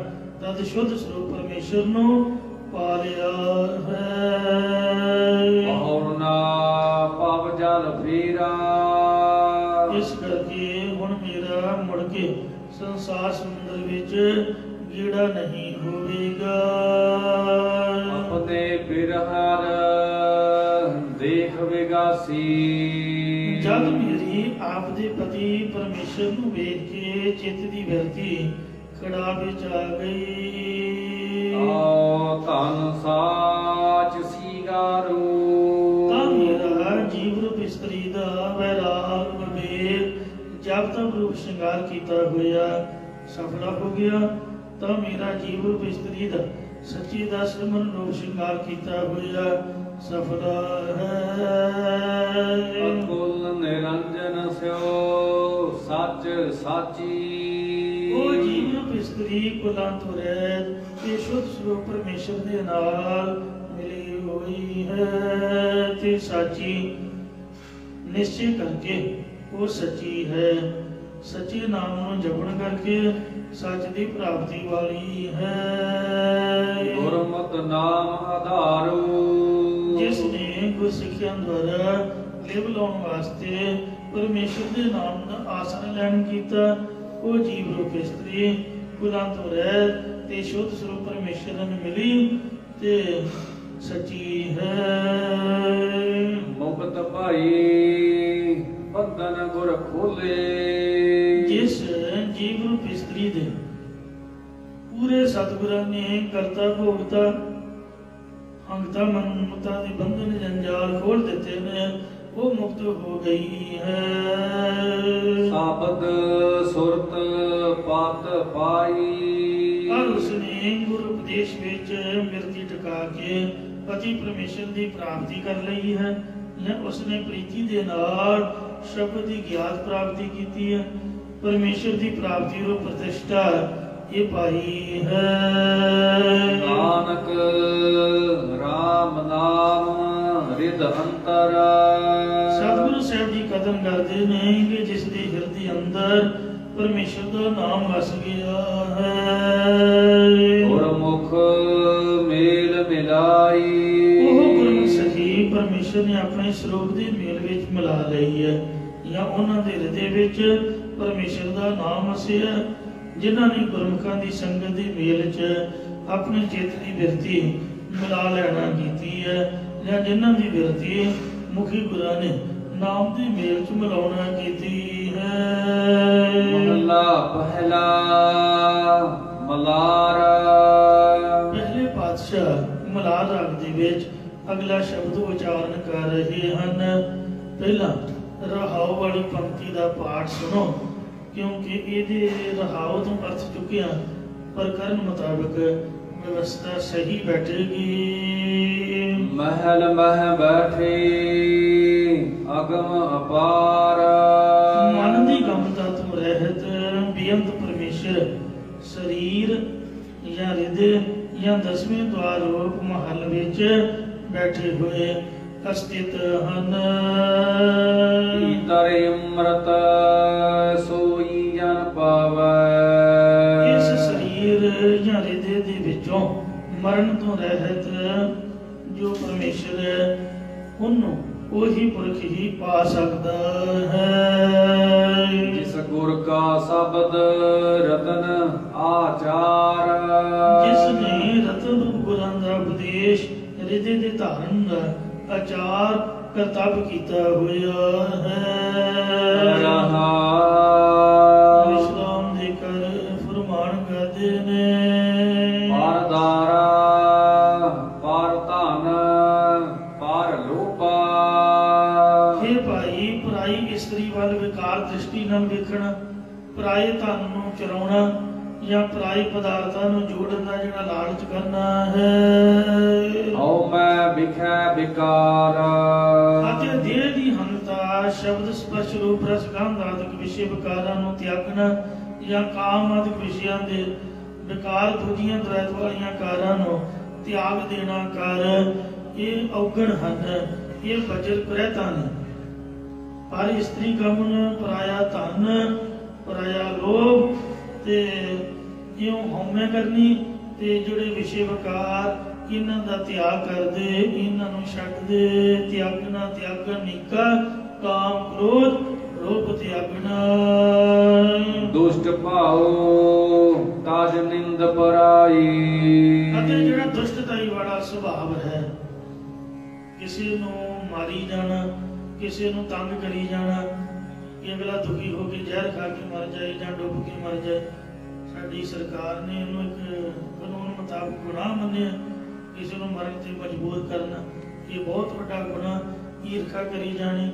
ਤਦ ਸ਼ੁੱਧ ਸਰੂਪ ਪਰਮੇਸ਼ਰ ਨੂੰ ਪਾ ਲਿਆ ਹੈ। ਬਹੁ ਨਾ ਭਵ ਜਲ ਫੇਰਾ, ਇਸ ਕਰਕੇ ਹੁਣ ਮੇਰਾ ਮੁੜ ਕੇ ਸੰਸਾਰ ਸਮੁੰਦਰ ਵਿੱਚ ਗੇੜਾ ਨਹੀਂ ਹੋਵੇਗਾ। ਆਪਣੇ ਬਿਰਹਰ ਦੇਖ ਵਿਗਾਸੀ, ਜਦ ਮੇਰੀ ਆਪ ਦੇ ਪਤੀ ਪਰਮੇਸ਼ਰ ਨੂੰ ਵੇਖ ਕੇ ਚਿੱਤ ਦੀ ਬਿਰਤੀ ਖੜਾ ਵਿੱਚ ਆ ਗਈ। ਆਓ ਧਨ ਸਾਚ ਸੀਗਾਰੂ, ਤਾਂ ਮੇਰਾ ਜੀਵ ਰੂਪ ਇਸਤਰੀ ਦਾ ਵੈਰਾਗ ਵਿਵੇਕ ਜਬ ਤੱਕ ਰੂਪ ਸ਼ਿੰਗਾਰ ਕੀਤਾ ਹੋਇਆ ਸਫਲਾ ਹੋ ਗਿਆ। ਤਾਂ ਮੇਰਾ ਜੀਵ ਰੂਪ ਇਸਤਰੀ ਦਾ ਸੱਚੀ ਦਾ ਸਿਮਰਨ ਰੂਪ ਸ਼ਿੰਗਾਰ ਕੀਤਾ ਹੋਇਆ ਸਫਲਾ ਹੈ। ਅਕੁਲ ਨਿਰੰਜਨ ਸਿਓ ਸੱਚ ਸਾਚੀ, ਉਹ ਜੀਵ ਰੂਪ ਇਸਤਰੀ ਕੁਲਾਂ ਤੋਂ ਰਹਿਤ ਤੇ ਸ਼ੁੱਧ ਸਰੂਪ ਪਰਮੇਸ਼ਰ ਦੇ ਨਾਲ ਮਿਲੀ ਹੋਈ ਹੈ ਤੇ ਸਾਚੀ ਨਿਸ਼ਚੈ ਕਰਕੇ ਉਹ ਸੱਚੀ ਹੈ। ਸੱਚੇ ਨਾਮ ਨੂੰ ਜਪਣ ਕਰਕੇ ਸੱਚ ਦੀ ਪ੍ਰਾਪਤੀ ਵਾਲੀ ਹੈ। ਗੁਰਮਤਿ ਨਾਮ ਆਧਾਰੂ, ਜਿਸ ਨੇ ਗੁਰਸਿੱਖਿਆ ਦੁਆਰਾ ਲਿਵ ਲਾਉਣ ਵਾਸਤੇ ਪਰਮੇਸ਼ਰ ਦੇ ਨਾਮ ਦਾ ਆਸਰਾ ਲੈਣ ਕੀਤਾ, ਉਹ ਜੀਵ ਰੂਪ ਇਸਤਰੀ ਕੁਲਾਂ ਤੋਂ ਰਹਿਤ ਤੇ ਸ਼ੁੱਧ ਸਰੂਪ ਪਰਮੇਸ਼ਰ ਨੂੰ ਮਿਲੀ ਤੇ ਸੱਚੀ ਹੈ। ਮੁਕਤ ਭਾਈ ਬੰਧਨ ਗੁਰ ਖੋਲੇ, ਜਿਸ ਜੀਵ ਰੂਪ ਇਸਤਰੀ ਦੇ ਪੂਰੇ ਸਤਿਗੁਰਾਂ ਨੇ ਕਰਤਾ ਭੋਗਤਾ ਹੰਗਤਾ ਮਨਮਤਾ ਦੇ ਬੰਧਨ ਜੰਜਾਲ ਖੋਲ ਦਿੱਤੇ ਨੇ, ਉਹ ਮੁਕਤ ਹੋ ਗਈ ਹੈ। ਸਾਬਦ ਸੁਰਤ ਪਤ ਪਾਈ, ਪਰ ਉਸਨੇ ਗੁਰ ਉਪਦੇਸ਼ ਵਿੱਚ ਮਿਰਤੀ ਟਿਕਾ ਕੇ ਪਤੀ ਪਰਮੇਸ਼ਰ ਦੀ ਪ੍ਰਾਪਤੀ ਕਰ ਲਈ ਹੈ, ਜਾਂ ਉਸਨੇ ਪ੍ਰੀਤੀ ਦੇ ਨਾਲ ਸ਼ਬਦ ਦੀ ਗਿਆਤ ਪ੍ਰਾਪਤੀ ਕੀਤੀ ਹੈ। ਪਰਮੇਸ਼ਰ ਦੀ ਪ੍ਰਾਪਤੀ ਰੂਪ ਪ੍ਰਤਿਸ਼ਠਾ ਇਹ ਪਾਈ ਹੈ। ਨਾਨਕ ਰਾਮ ਨਾਮ ਰਿਦ ਅੰਤਰ, ਸਤਿਗੁਰੂ ਸਾਹਿਬ ਜੀ ਕਥਨ ਕਰਦੇ ਨੇ ਕਿ ਜਿਸ ਦੇ ਹਿਰਦੇ ਪਰਮੇਸ਼ਰ ਦਾ ਨਾਮ ਵਸ ਗਿਆ ਹੈ। ਗੁਰਮੁਖ ਮੇਲ ਮਿਲਾਈ। ਉਹ ਗੁਰਮੁਖ ਸਖੀ ਪਰਮੇਸ਼ਰ ਨੇ ਆਪਣੇ ਸਰੂਪ ਦੇ ਮੇਲ ਵਿੱਚ ਮਿਲਾ ਲਈ ਹੈ, ਜਾਂ ਉਹਨਾਂ ਦੇ ਹਿਰਦੇ ਵਿੱਚ ਪਰਮੇਸ਼ਰ ਦਾ ਨਾਮ ਵਸਿਆ, ਜਿਨ੍ਹਾਂ ਨੇ ਗੁਰਮੁਖਾਂ ਦੀ ਸੰਗਤ ਦੇ ਮੇਲ 'ਚ ਆਪਣੇ ਚਿੱਤ ਦੀ ਬਿਰਤੀ ਮਿਲਾ ਲੈਣਾ ਕੀਤੀ ਹੈ, ਜਾਂ ਜਿਨ੍ਹਾਂ ਦੀ ਬਿਰਤੀ ਮੁਖੀ ਗੁਰਾਂ ਨੇ ਨਾਮ ਦੇ ਮੇਲ 'ਚ ਮਿਲਾਉਣਾ ਕੀਤੀ ਹੈ। ਮਹਲਾ ਪਹਿਲਾ ਮਲਾਰ। ਪਹਿਲੇ ਪਾਤਸ਼ਾਹ ਮਲਾਰ ਰਾਗ ਦੇ ਵਿੱਚ ਅਗਲਾ ਸ਼ਬਦ ਉਚਾਰਨ ਕਰ ਰਹੇ ਹਨ। ਪਹਿਲਾਂ ਰਹਾਉ ਵਾਲੀ ਪੰਕਤੀ ਦਾ ਪਾਠ ਸੁਣੋ, ਕਿਉਂਕਿ ਇਹਦੇ ਰਹਾਉ ਤੋਂ ਅਰਥ ਚੁੱਕਿਆ ਪ੍ਰਕਰਨ ਮੁਤਾਬਕ ਵਿਵਸਥਾ ਸਹੀ ਬੈਠੇਗੀ। ਮਹਿਲ ਮਹਿ ਬੈਠੇ ਅਗਮ ਅਪਾਰ। ਮਨ ਦੀ ਗਮਤਾ ਤੋਂ ਰਹਿਤ ਬੇਅੰਤ ਪਰਮੇਸ਼ਰ ਸਰੀਰ ਜਾਂ ਹਿਰਦੇ ਜਾਂ ਦਸਵੇਂ ਦਵਾਰ ਰੂਪ ਮਹਲ ਵਿੱਚ ਬੈਠੇ ਹੋਏ ਅਸਥਿਤ ਹਨ। ਤਰੇ ਅੰਮ੍ਰਿਤ ਸੋਈ ਜਨ ਪਾਵੈ। ਇਸ ਸਰੀਰ ਜਾਂ ਹਿਰਦੇ ਦੇ ਵਿੱਚੋਂ ਮਰਨ ਤੋਂ ਰਹਿਤ ਜੋ ਪਰਮੇਸ਼ਰ ਹੈ, ਉਹਨੂੰ ਉਹੀ ਪੁਰਖ ਹੀ ਪਾ ਸਕਦਾ ਹੈ। ਜਿਸ ਗੁਰ ਕਾ ਸ਼ਬਦ ਰਤਨ ਆਚਾਰ। ਜਿਸ ਨੇ ਰਤਨ ਰੂਪ ਗੁਰਾਂ ਦਾ ਉਪਦੇਸ਼ ਹਿਰਦੇ ਦੇ ਧਾਰਨ ਦਾ ਆਚਾਰ ਕਰਤੱਵ ਕੀਤਾ ਹੋਇਆ ਹੈ। ਵਿਸ਼ਰਾਮ ਦੇ ਕਰ ਫਰਮਾਨ ਕਰਦੇ ਨੇ। ਪਰਦਾਰਾ ਪਰ ਧਨ ਪਰ ਲੋਪਾ। हे ਭਾਈ, ਪਰਾਈ ਇਸਤਰੀ ਵੱਲ ਵਿਕਾਰ ਦ੍ਰਿਸ਼ਟੀ ਨਾਲ ਵੇਖਣਾ, ਪਰਾਏ ਧਨ ਨੂੰ ਚਰਾਉਣਾ ਜਾਂ ਪਰਾਈ ਪਦਾਰਥਾਂ ਨੂੰ ਜੋੜਨ ਦਾ ਜਿਹੜਾ ਲਾਲਚ ਕਰਨਾ ਹੈ। ਓ ਮੈਂ ਵਿਖੈ ਵਿਕਾਰ। ਅਤੇ ਦੇਹ ਦੀ ਹੰਤਾ, ਸ਼ਬਦ ਸਪਰਸ਼ ਰੂਪ ਰਸ ਗੰਧ ਆਦਿਕ ਵਿਸ਼ੇ ਵਿਕਾਰਾਂ ਨੂੰ ਤਿਆਗਣਾ ਜਾਂ ਕਾਮ ਆਦਿਕ ਵਿਸ਼ਿਆਂ ਦੇ ਵਿਕਾਰ ਦੂਜੀਆਂ ਦ੍ਵੈਤ ਵਾਲੀਆਂ ਕਾਰਾਂ ਨੂੰ ਤਿਆਗ ਦੇਣਾ ਕਰ, ਇਹ ਔਗਣ ਹਨ, ਇਹ ਵਜਰ ਕੁਰੈਤਾਂ ਨੇ। ਪਰ ਇਸਤਰੀ ਗਮਨ, ਪਰਾਇਆ ਧਨ, ਪਰਾਇਆ ਲੋਭ ਤੇ ਇਉਂ ਹਉਮੈ ਕਰਨੀ ਤੇ ਜਿਹੜੇ ਵਿਸ਼ੇ ਵਿਕਾਰ, ਇਹਨਾਂ ਦਾ ਤਿਆਗ ਕਰਦੇ, ਇਹਨਾਂ ਨੂੰ ਛੱਡ ਦੇ। ਤਿਆਗਣਾ ਤਿਆਗਣ ਨੀਕਾ, ਕਾਮ ਕ੍ਰੋਧ ਰੂਪ ਤਿਆਗਣਾ। ਦੁਸ਼ਟ ਭਾਉ ਤਾਜ ਨਿੰਦ ਪਰਾਈ। ਅਤੇ ਜਿਹੜਾ ਦੁਸ਼ਟਤਾਈ ਵਾਲਾ ਸੁਭਾਵ ਹੈ, ਕਿਸੇ ਨੂੰ ਮਾਰੀ ਜਾਣਾ, ਕਿਸੇ ਨੂੰ ਤੰਗ ਕਰੀ ਜਾਣਾ, ਕਿ ਅਗਲਾ ਦੁਖੀ ਹੋ ਕੇ ਜ਼ਹਿਰ ਖਾ ਕੇ ਮਰ ਜਾਏ ਜਾਂ ਡੁੱਬ ਕੇ ਮਰ ਜਾਏ। ਸਾਡੀ ਸਰਕਾਰ ਨੇ ਇਹਨੂੰ ਇੱਕ ਕਾਨੂੰਨ ਮੁਤਾਬਕ ਗੁਨਾਹ ਮੰਨਿਆ, ਕਿਸੇ ਨੂੰ ਮਰਨ ਤੇ ਮਜਬੂਰ ਕਰਨਾ, ਇਹ ਬਹੁਤ ਵੱਡਾ ਗੁਨਾਹ। ਈਰਖਾ ਕਰੀ ਜਾਣੀ,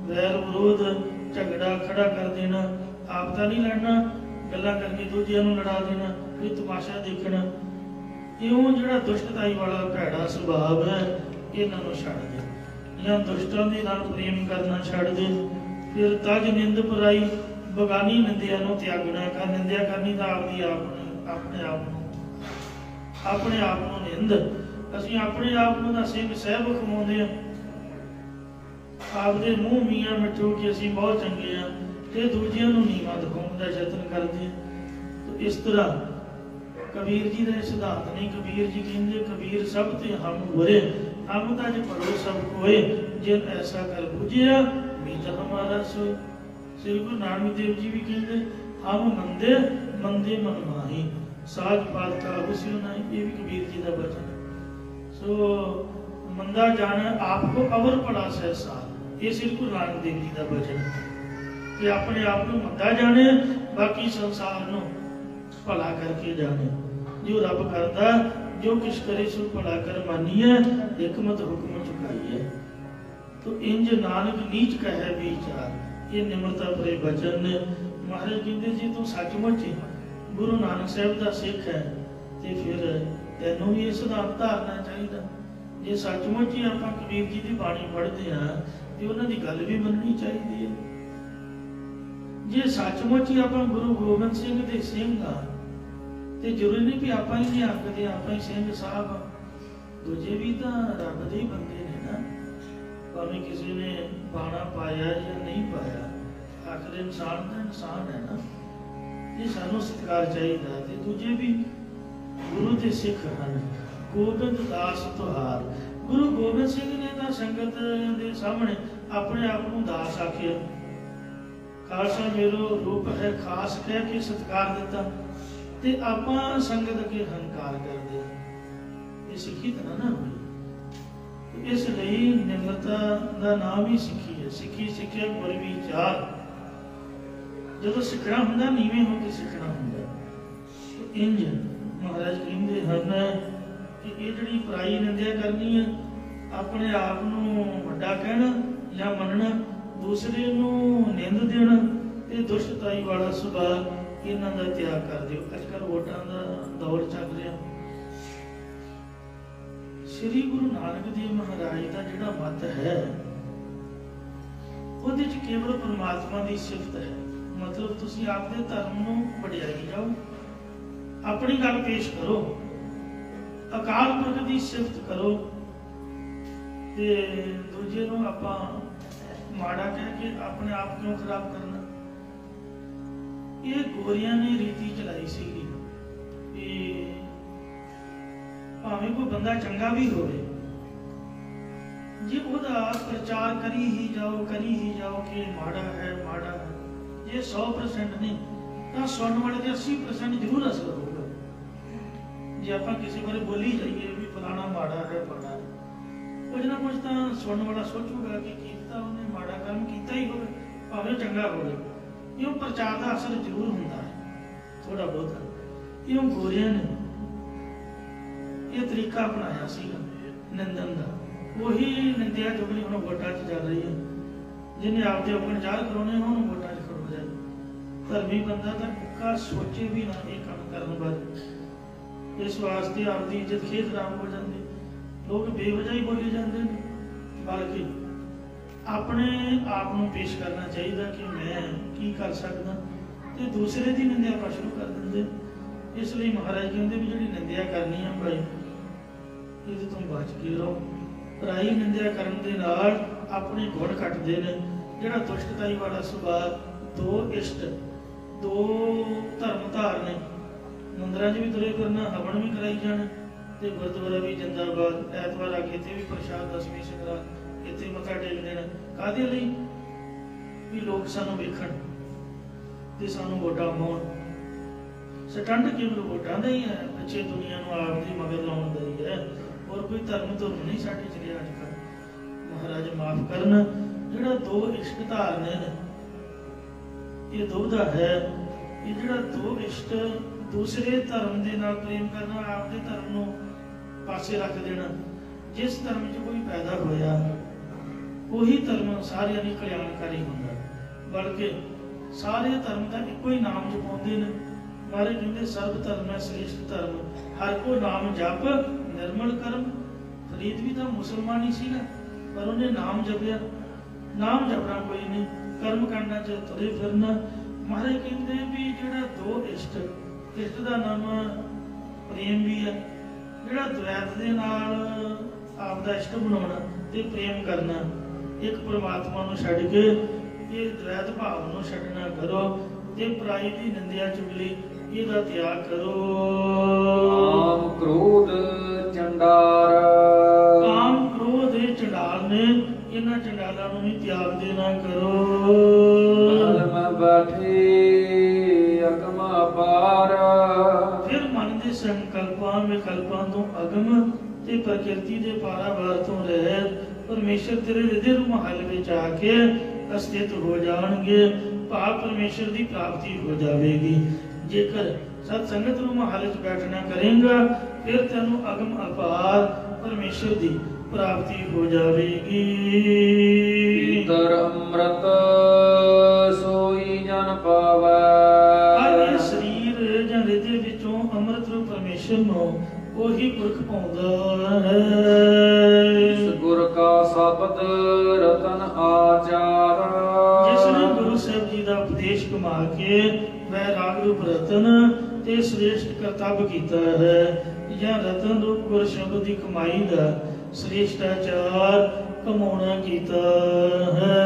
ਵੈਰ ਵਿਰੋਧ ਝਗੜਾ ਖੜਾ ਕਰ ਦੇਣਾ, ਆਪ ਤਾਂ ਨਹੀਂ ਲੜਨਾ, ਗੱਲਾਂ ਕਰਕੇ ਦੂਜਿਆਂ ਨੂੰ ਲੜਾ ਦੇਣਾ, ਇਹ ਤਮਾਸ਼ਾ ਦੇਖਣਾ। ਇਉਂ ਜਿਹੜਾ ਦੁਸ਼ਟਤਾਈ ਵਾਲਾ ਭੈੜਾ ਸੁਭਾਵ ਹੈ, ਇਹਨਾਂ ਨੂੰ ਛੱਡ ਦੇ, ਜਾਂ ਦੁਸ਼ਟਾਂ ਦੇ ਨਾਲ ਪ੍ਰੇਮ ਕਰਨਾ ਛੱਡ ਦੇ। ਫਿਰ ਤਜ ਨਿੰਦ ਪਰਾਈ, ਬਗਾਨੀ ਨਿੰਦਿਆ ਨੂੰ ਤਿਆਗਣਾ ਕਰ। ਨਿੰਦਿਆ ਕਰਨੀ ਤਾਂ ਆਪਦੀ ਆਪਣੇ ਆਪ ਨੂੰ ਨਿੰਦ। ਅਸੀਂ ਆਪਣੇ ਆਪ ਨੂੰ ਤਾਂ ਸਿੰਘ ਸਾਹਿਬ ਖਵਾਉਂਦੇ ਹਾਂ, ਆਪਦੇ ਮੂੰਹ ਮੀਆਂ ਮਿੱਠੂ ਕਿ ਅਸੀਂ ਬਹੁਤ ਚੰਗੇ ਹਾਂ, ਤੇ ਦੂਜਿਆਂ ਨੂੰ ਨੀਵਾਂ ਦਿਖਾਉਣ ਦਾ ਯਤਨ ਕਰਦੇ ਹਾਂ। ਇਸ ਤਰ੍ਹਾਂ ਕਬੀਰ ਜੀ ਦਾ ਸਿਧਾਂਤ ਨਹੀਂ। ਕਬੀਰ ਜੀ ਕਹਿੰਦੇ, ਕਬੀਰ ਸਭ ਤੇ ਹਮ ਬੁਰੇ, ਹਮ ਤਾਂ ਜੇ ਭਲੋ ਸਭ ਕੋਏ, ਜਿਨ ਐਸਾ ਕਰ ਬੁਝਿਆ ਮੀਤ ਹਮਾਰਾ ਸੋ। ਸ੍ਰੀ ਗੁਰੂ ਨਾਨਕ ਦੇਵ ਜੀ ਵੀ ਕਹਿੰਦੇ, ਹਮ ਮੰਦੇ ਮੰਦੇ ਮਨ ਮਾਹੀ, ਸਾਜ ਪਾਤ ਕਾ ਹੁਸਿਓ ਨਹੀਂ। ਇਹ ਵੀ ਕਬੀਰ ਜੀ ਦਾ ਬਚਨ। ਸੋ ਮੰਦਾ ਜਾਣ ਆਪ ਕੋ ਅਵਰ ਪੜਾ ਸਹਿਸਾ, ਇਹ ਸ੍ਰੀ ਗੁਰੂ ਨਾਨਕ ਦੇਵ ਜੀ ਦਾ ਬਚਨ, ਕਿ ਆਪਣੇ ਆਪ ਨੂੰ ਮੰਦਾ ਜਾਣੇ, ਬਾਕੀ ਸੰਸਾਰ ਨੂੰ ਭਲਾ ਕਰਕੇ ਜਾਣੇ। ਜੋ ਰੱਬ ਕਰਦਾ, ਜੋ ਕਿਛ ਕਰੇ ਸੋ ਭਲਾ ਕਰ ਮਾਨੀਏ, हिकमत हुक्म चुकाई है। तो इंज नानक नीच कहे विचार, ये निम्रता भरे वचन ने। महाराज कहते जी तू सचमुच गुरु नानक साहब का सिख है तो फिर तेनों भी ये सिद्धांत धारना चाहिए। जे सचमुच ही आप कबीर जी की बाणी पढ़ते हैं तो उन्होंने गल भी मननी चाहिए है। जे सचमुच ही आप गुरु गोबिंद सिंह के सिंह हाँ तो जरूरी नहीं भी आप ही आखते आप ही सिंह साहब, दूजे भी तो रब के बंदे ने ना, भावें किसी ने बाणा पाया या नहीं पाया, आखिर इंसान तो इंसान है ना। ਇਹ ਸਾਨੂੰ ਸਤਿਕਾਰ ਚਾਹੀਦਾ। ਤੇ ਦੂਜੇ ਵੀ ਗੁਰੂ ਦੇ ਸਿੱਖ ਹਨ। ਗੋਬਿੰਦ ਦਾਸ ਤੁਹਾਰ, ਗੁਰੂ ਗੋਬਿੰਦ ਸਿੰਘ ਨੇ ਤਾਂ ਸੰਗਤ ਦੇ ਸਾਹਮਣੇ ਆਪਣੇ ਆਪ ਨੂੰ ਦਾਸ ਆਖਿਆ। ਖਾਲਸਾ ਮੇਰੋ ਰੂਪ ਹੈ ਖਾਸ ਕਹਿ ਕੇ ਸਤਿਕਾਰ ਦਿੱਤਾ, ਤੇ ਆਪਾਂ ਸੰਗਤ ਅੱਗੇ ਹੰਕਾਰ ਕਰਦੇ। ਇਹ ਸਿੱਖੀ ਤਾਂ ਨਾ ਹੋਈ। ਇਸ ਲਈ ਨਿਮਰਤਾ ਦਾ ਨਾਮ ਹੀ ਸਿੱਖੀ ਹੈ। ਸਿੱਖੀ ਸਿੱਖਿਆ ਗੁਰ ਵਿਚਾਰ। ਜਦੋਂ ਸਿੱਖਣਾ ਹੁੰਦਾ ਨੀਵੇਂ ਹੋ ਕੇ ਸਿੱਖਣਾ ਹੁੰਦਾ। ਇੰਜ ਮਹਾਰਾਜ ਕਹਿੰਦੇ ਹਨ ਕਿ ਇਹ ਜਿਹੜੀ ਪਰਾਈ ਨਿੰਦਿਆ ਕਰਨੀ ਹੈ, ਆਪਣੇ ਆਪ ਨੂੰ ਵੱਡਾ ਕਹਿਣਾ ਜਾਂ ਮੰਨਣਾ, ਦੂਸਰੇ ਨੂੰ ਨਿੰਦ ਦੇਣਾ ਤੇ ਦੁਸ਼ਟਤਾਈ ਵਾਲਾ ਸੁਭਾਅ, ਇਹਨਾਂ ਦਾ ਤਿਆਗ ਕਰ ਦਿਓ। ਅੱਜ ਕੱਲ੍ਹ ਵੋਟਾਂ ਦਾ ਦੌਰ ਚੱਲ ਰਿਹਾ। ਸ੍ਰੀ ਗੁਰੂ ਨਾਨਕ ਦੇਵ ਮਹਾਰਾਜ ਦਾ ਜਿਹੜਾ ਮਤ ਹੈ, ਉਹਦੇ ਚ ਕੇਵਲ ਪਰਮਾਤਮਾ ਦੀ ਸਿਫਤ ਹੈ। ਮਤਲਬ ਤੁਸੀਂ ਆਪਦੇ ਧਰਮ ਨੂੰ ਵਡਿਆਈ ਜਾਓ, ਆਪਣੀ ਗੱਲ ਪੇਸ਼ ਕਰੋ, ਅਕਾਲ ਪੁਰਖ ਦੀ ਸਿਫਤ ਕਰੋ, ਤੇ ਦੂਜੇ ਨੂੰ ਆਪਾਂ ਮਾੜਾ ਕਹਿ ਕੇ ਆਪਣੇ ਆਪ ਕਿਉਂ ਖਰਾਬ ਕਰਨਾ। ਇਹ ਗੋਰੀਆਂ ਨੇ ਰੀਤੀ ਚਲਾਈ ਸੀਗੀ ਕਿ ਭਾਵੇਂ ਕੋਈ ਬੰਦਾ ਚੰਗਾ ਵੀ ਹੋਵੇ, ਜੇ ਉਹਦਾ ਪ੍ਰਚਾਰ ਕਰੀ ਹੀ ਜਾਓ ਕਿ ਮਾੜਾ ਹੈ ਮਾੜਾ ਹੈ, ਜੇ 100% ਨਹੀਂ ਤਾਂ ਸੁਣਨ ਵਾਲੇ ਦੇ 80% ਜ਼ਰੂਰ ਅਸਰ ਹੋਊਗਾ। ਜੇ ਆਪਾਂ ਕਿਸੇ ਬਾਰੇ ਬੋਲੀ ਜਾਈਏ ਵੀ ਫਲਾਣਾ ਮਾੜਾ ਹੈ ਮਾੜਾ ਹੈ, ਕੁਝ ਨਾ ਕੁਝ ਤਾਂ ਸੁਣਨ ਵਾਲਾ ਸੋਚੂਗਾ ਕਿ ਕੀਤਾ ਉਹਨੇ ਮਾੜਾ ਕੰਮ ਕੀਤਾ ਹੀ ਹੋਵੇ, ਭਾਵੇਂ ਚੰਗਾ ਹੋਵੇ। ਇਉਂ ਪ੍ਰਚਾਰ ਦਾ ਅਸਰ ਜ਼ਰੂਰ ਹੁੰਦਾ ਹੈ ਥੋੜਾ ਬਹੁਤਾ। ਇਉਂ ਗੋਰਿਆਂ ਨੇ ਇਹ ਤਰੀਕਾ ਅਪਣਾਇਆ ਸੀਗਾ ਨਿੰਦਣ ਦਾ। ਉਹੀ ਨਿੰਦਿਆ ਚੁਗਲੀ ਹੁਣ ਵੋਟਾਂ 'ਚ ਚੱਲ ਰਹੀ ਹੈ। ਜਿਹਨੇ ਆਪਦੇ ਆਪਣੇ ਚਾਰ ਕਰਾਉਣੇ ਉਹਨੂੰ ਵੋਟਾਂ 'ਚ ਖੜੋ ਜਾਏ। ਧਰਮੀ ਬੰਦਾ ਤਾਂ ਕੁੱਕਾ ਸੋਚੇ ਵੀ ਨਾ ਇਹ ਕੰਮ ਕਰਨ ਬਾਰੇ। ਇਸ ਵਾਸਤੇ ਆਪਦੀ ਇੱਜ਼ਤ ਖੇਤ ਖਰਾਬ ਹੋ ਜਾਂਦੀ, ਲੋਕ ਬੇਵਜ੍ਹਾ ਹੀ ਬੋਲੇ ਜਾਂਦੇ ਨੇ। ਬਲਕਿ ਆਪਣੇ ਆਪ ਨੂੰ ਪੇਸ਼ ਕਰਨਾ ਚਾਹੀਦਾ ਕਿ ਮੈਂ ਕੀ ਕਰ ਸਕਦਾ, ਤੇ ਦੂਸਰੇ ਦੀ ਨਿੰਦਿਆ ਆਪਾਂ ਸ਼ੁਰੂ ਕਰ ਦਿੰਦੇ। ਇਸ ਲਈ ਮਹਾਰਾਜ ਕਹਿੰਦੇ ਵੀ ਜਿਹੜੀ ਨਿੰਦਿਆ ਕਰਨੀ ਆ ਭਾਈ, ਇਹਦੇ ਤੋਂ ਬਚ ਕੇ ਰਹੋ। ਪਰਾਈ ਨਿੰਦਿਆ ਕਰਨ ਦੇ ਨਾਲ ਆਪਣੇ ਗੁਣ ਘਟਦੇ ਨੇ। ਜਿਹੜਾ ਦੁਸ਼ਟਤਾਈ ਵਾਲਾ ਸੁਭਾਅ, ਦੋ ਇਸ਼ਟ, ਦੋ ਧਰਮ ਧਾਰਨੇ, ਮੰਦਰਾਂ 'ਚ ਵੀ ਤੁਰੇ ਫਿਰਨਾ, ਹਵਨ ਵੀ ਕਰਾਈ ਜਾਣਾ, ਤੇ ਗੁਰਦੁਆਰਾ ਵੀ ਜਿੰਦਾਬਾਦ। ਐਤਵਾਰ ਆ ਕੇ ਇੱਥੇ ਵੀ ਪ੍ਰਸ਼ਾਦ ਦਸਵੀਂ ਸੰਗਰਾਂਦ, ਇੱਥੇ ਮੱਥਾ ਟੇਕ ਦੇਣਾ। ਕਾਹਦੇ ਲਈ? ਵੀ ਲੋਕ ਸਾਨੂੰ ਵੇਖਣ ਤੇ ਸਾਨੂੰ ਵੋਟਾਂ ਪਾਉਣ। ਸਟੰਡ ਕੇਵਲ ਵੋਟਾਂ ਦਾ ਹੀ ਹੈ, ਪਿੱਛੇ ਦੁਨੀਆ ਨੂੰ ਆਪ ਦੀ ਮਗਰ ਲਾਉਣ ਦਾ ਹੀ ਹੈ। ਹੋਰ ਕੋਈ ਧਰਮ ਨਹੀਂ ਸਾਡੇ ਚ ਰਿਹਾ ਅੱਜ ਕੱਲ੍ਹ। ਮਹਾਰਾਜ ਮਾਫ ਕਰਨ। ਜਿਹੜਾ ਦੋ ਇਸ਼ਟ ਧਾਰਨੇ ਨੇ, ਇਹ ਦੁਬਿਧਾ ਹੈ। ਇਹ ਜਿਹੜਾ ਦੋ ਇਸ਼ਟ, ਦੂਸਰੇ ਧਰਮ ਦੇ ਨਾਲ ਪ੍ਰੇਮ ਕਰਨਾ, ਆਪਦੇ ਧਰਮ ਨੂੰ ਪਾਸੇ ਰੱਖ ਦੇਣਾ। ਜਿਸ ਧਰਮ 'ਚ ਕੋਈ ਪੈਦਾ ਹੋਇਆ ਉਹੀ ਧਰਮ ਸਾਰਿਆਂ ਲਈ ਕਲਿਆਣਕਾਰੀ ਹੁੰਦਾ। ਬਲਕਿ ਸਾਰੇ ਧਰਮ ਦਾ ਇੱਕੋ ਹੀ ਨਾਮ ਜਪਾਉਂਦੇ ਨੇ। ਮਹਾਰਾਜ ਕਹਿੰਦੇ ਸਰਬ ਧਰਮ ਹੈ ਸ੍ਰੇਸ਼ਟ ਧਰਮ, ਹਰ ਕੋ ਨਾਮ ਜਪ ਨਿਰਮਲ ਕਰਮ। ਫਰੀਦ ਵੀ ਤਾਂ ਮੁਸਲਮਾਨ ਹੀ ਸੀਗਾ, ਪਰ ਉਹਨੇ ਨਾਮ ਜਪਿਆ। ਨਾਮ ਜਪਣਾ ਕੋਈ ਨਹੀਂ, ਕਰਮ ਕਰਨਾ ਚ ਤੁਰੇ ਫਿਰਨਾ। ਮਹਾਰਾਜ ਕਹਿੰਦੇ ਵੀ ਜਿਹੜਾ ਦੋ ਇਸ਼ਟ, ਇਸ਼ਟ ਦਾ ਨਾਮ ਪ੍ਰੇਮ ਵੀ ਹੈ। ਜਿਹੜਾ ਦ્વੈਤ ਦੇ ਨਾਲ ਆਪ ਦਾ ਇਸ਼ਟ ਬਣਾਉਣਾ ਤੇ ਪ੍ਰੇਮ ਕਰਨਾ, ਇੱਕ ਪਰਮਾਤਮਾ ਨੂੰ ਛੱਡ ਕੇ ਇਹ ਦ્વੈਤ ਭਾਵ ਨੂੰ ਛੱਡਣਾ ਕਰੋ, ਤੇ ਪਰਾਈ ਦੀ ਨਿੰਦਿਆ ਚੁਗਲੀ ਇਹਦਾ ਤਿਆਗ ਕਰੋ। ਕਾਮ ਕ੍ਰੋਧ ਚੰਡਾਰ, ਕਾਮ ਕ੍ਰੋਧ ਇਹ ਚੰਡਾਲ ਨੇ, ਇਹਨਾਂ ਚੰਡਾਲਾਂ ਨੂੰ ਵੀ ਤਿਆਗ ਦੇਣਾ ਕਰੋ। ਮਨ ਮੈਂ ਬੈਠੇ ਅਗਮਾ ਪਾਰ, ਫਿਰ ਮਨ ਦੇ ਸੰਕਲਪਾਂ ਵਿਕਲਪਾਂ ਤੋਂ ਅਗਮ ਤੇ ਪ੍ਰਕਿਰਤੀ ਦੇ ਪਾਰਾਵਾਰ ਤੋਂ ਰਹਿਤ ਪਰਮੇਸ਼ਰ ਤੇਰੇ ਹਿਰਦੇ ਮਹੱਲ ਵਿੱਚ ਆ ਕੇ ਅਸਥਿਤ ਹੋ ਜਾਣਗੇ। ਭਾਵ ਪਰਮੇਸ਼ਰ ਦੀ ਪ੍ਰਾਪਤੀ ਹੋ ਜਾਵੇਗੀ। ਜੇਕਰ ਸਤ ਸੰਗਤ ਨੂੰ ਮਹੱਲ 'ਚ ਬੈਠਣਾ ਕਰੇਗਾ, ਫਿਰ ਤੈਨੂੰ ਅਗਮ ਅਪਾਰ ਪਰਮੇਸ਼ਰ ਦੀ ਪ੍ਰਾਪਤੀ ਹੋ ਜਾਵੇਗੀ। ਦਰ ਅੰਮ੍ਰਿਤ ਸੋਈ ਜਨ ਪਾਵੈ, ਹਰ ਸਰੀਰ ਜਾਂ ਹਿਰਦੇ ਵਿੱਚੋਂ ਅੰਮ੍ਰਿਤ ਰੂਪ ਪਰਮੇਸ਼ਰ ਨੂੰ ਉਹੀ ਪੁਰਖ ਪਾਉਂਦਾ ਹੈ। ਇਸ ਗੁਰ ਕਾ ਸ਼ਬਦ ਰਤਨ ਆਚਾਰ, ਜਿਸ ਨੇ ਗੁਰੂ ਸਾਹਿਬ ਜੀ ਦਾ ਉਪਦੇਸ਼ ਕਮਾ ਕੇ ਵੈਰਾਗ ਰੂਪ ਰਤਨ ਤੇ ਸ੍ਰੇਸ਼ਟ ਕਰਤੱਵ ਕੀਤਾ ਹੈ। ਜਾਂ ਰਤਨ ਰੂਪ ਗੁਰ ਸ਼ਬਦ ਦੀ ਕਮਾਈ ਦਾ ਸ੍ਰੇਸ਼ਟਾਚਾਰ ਕਮਾਉਣਾ ਕੀਤਾ ਹੈ।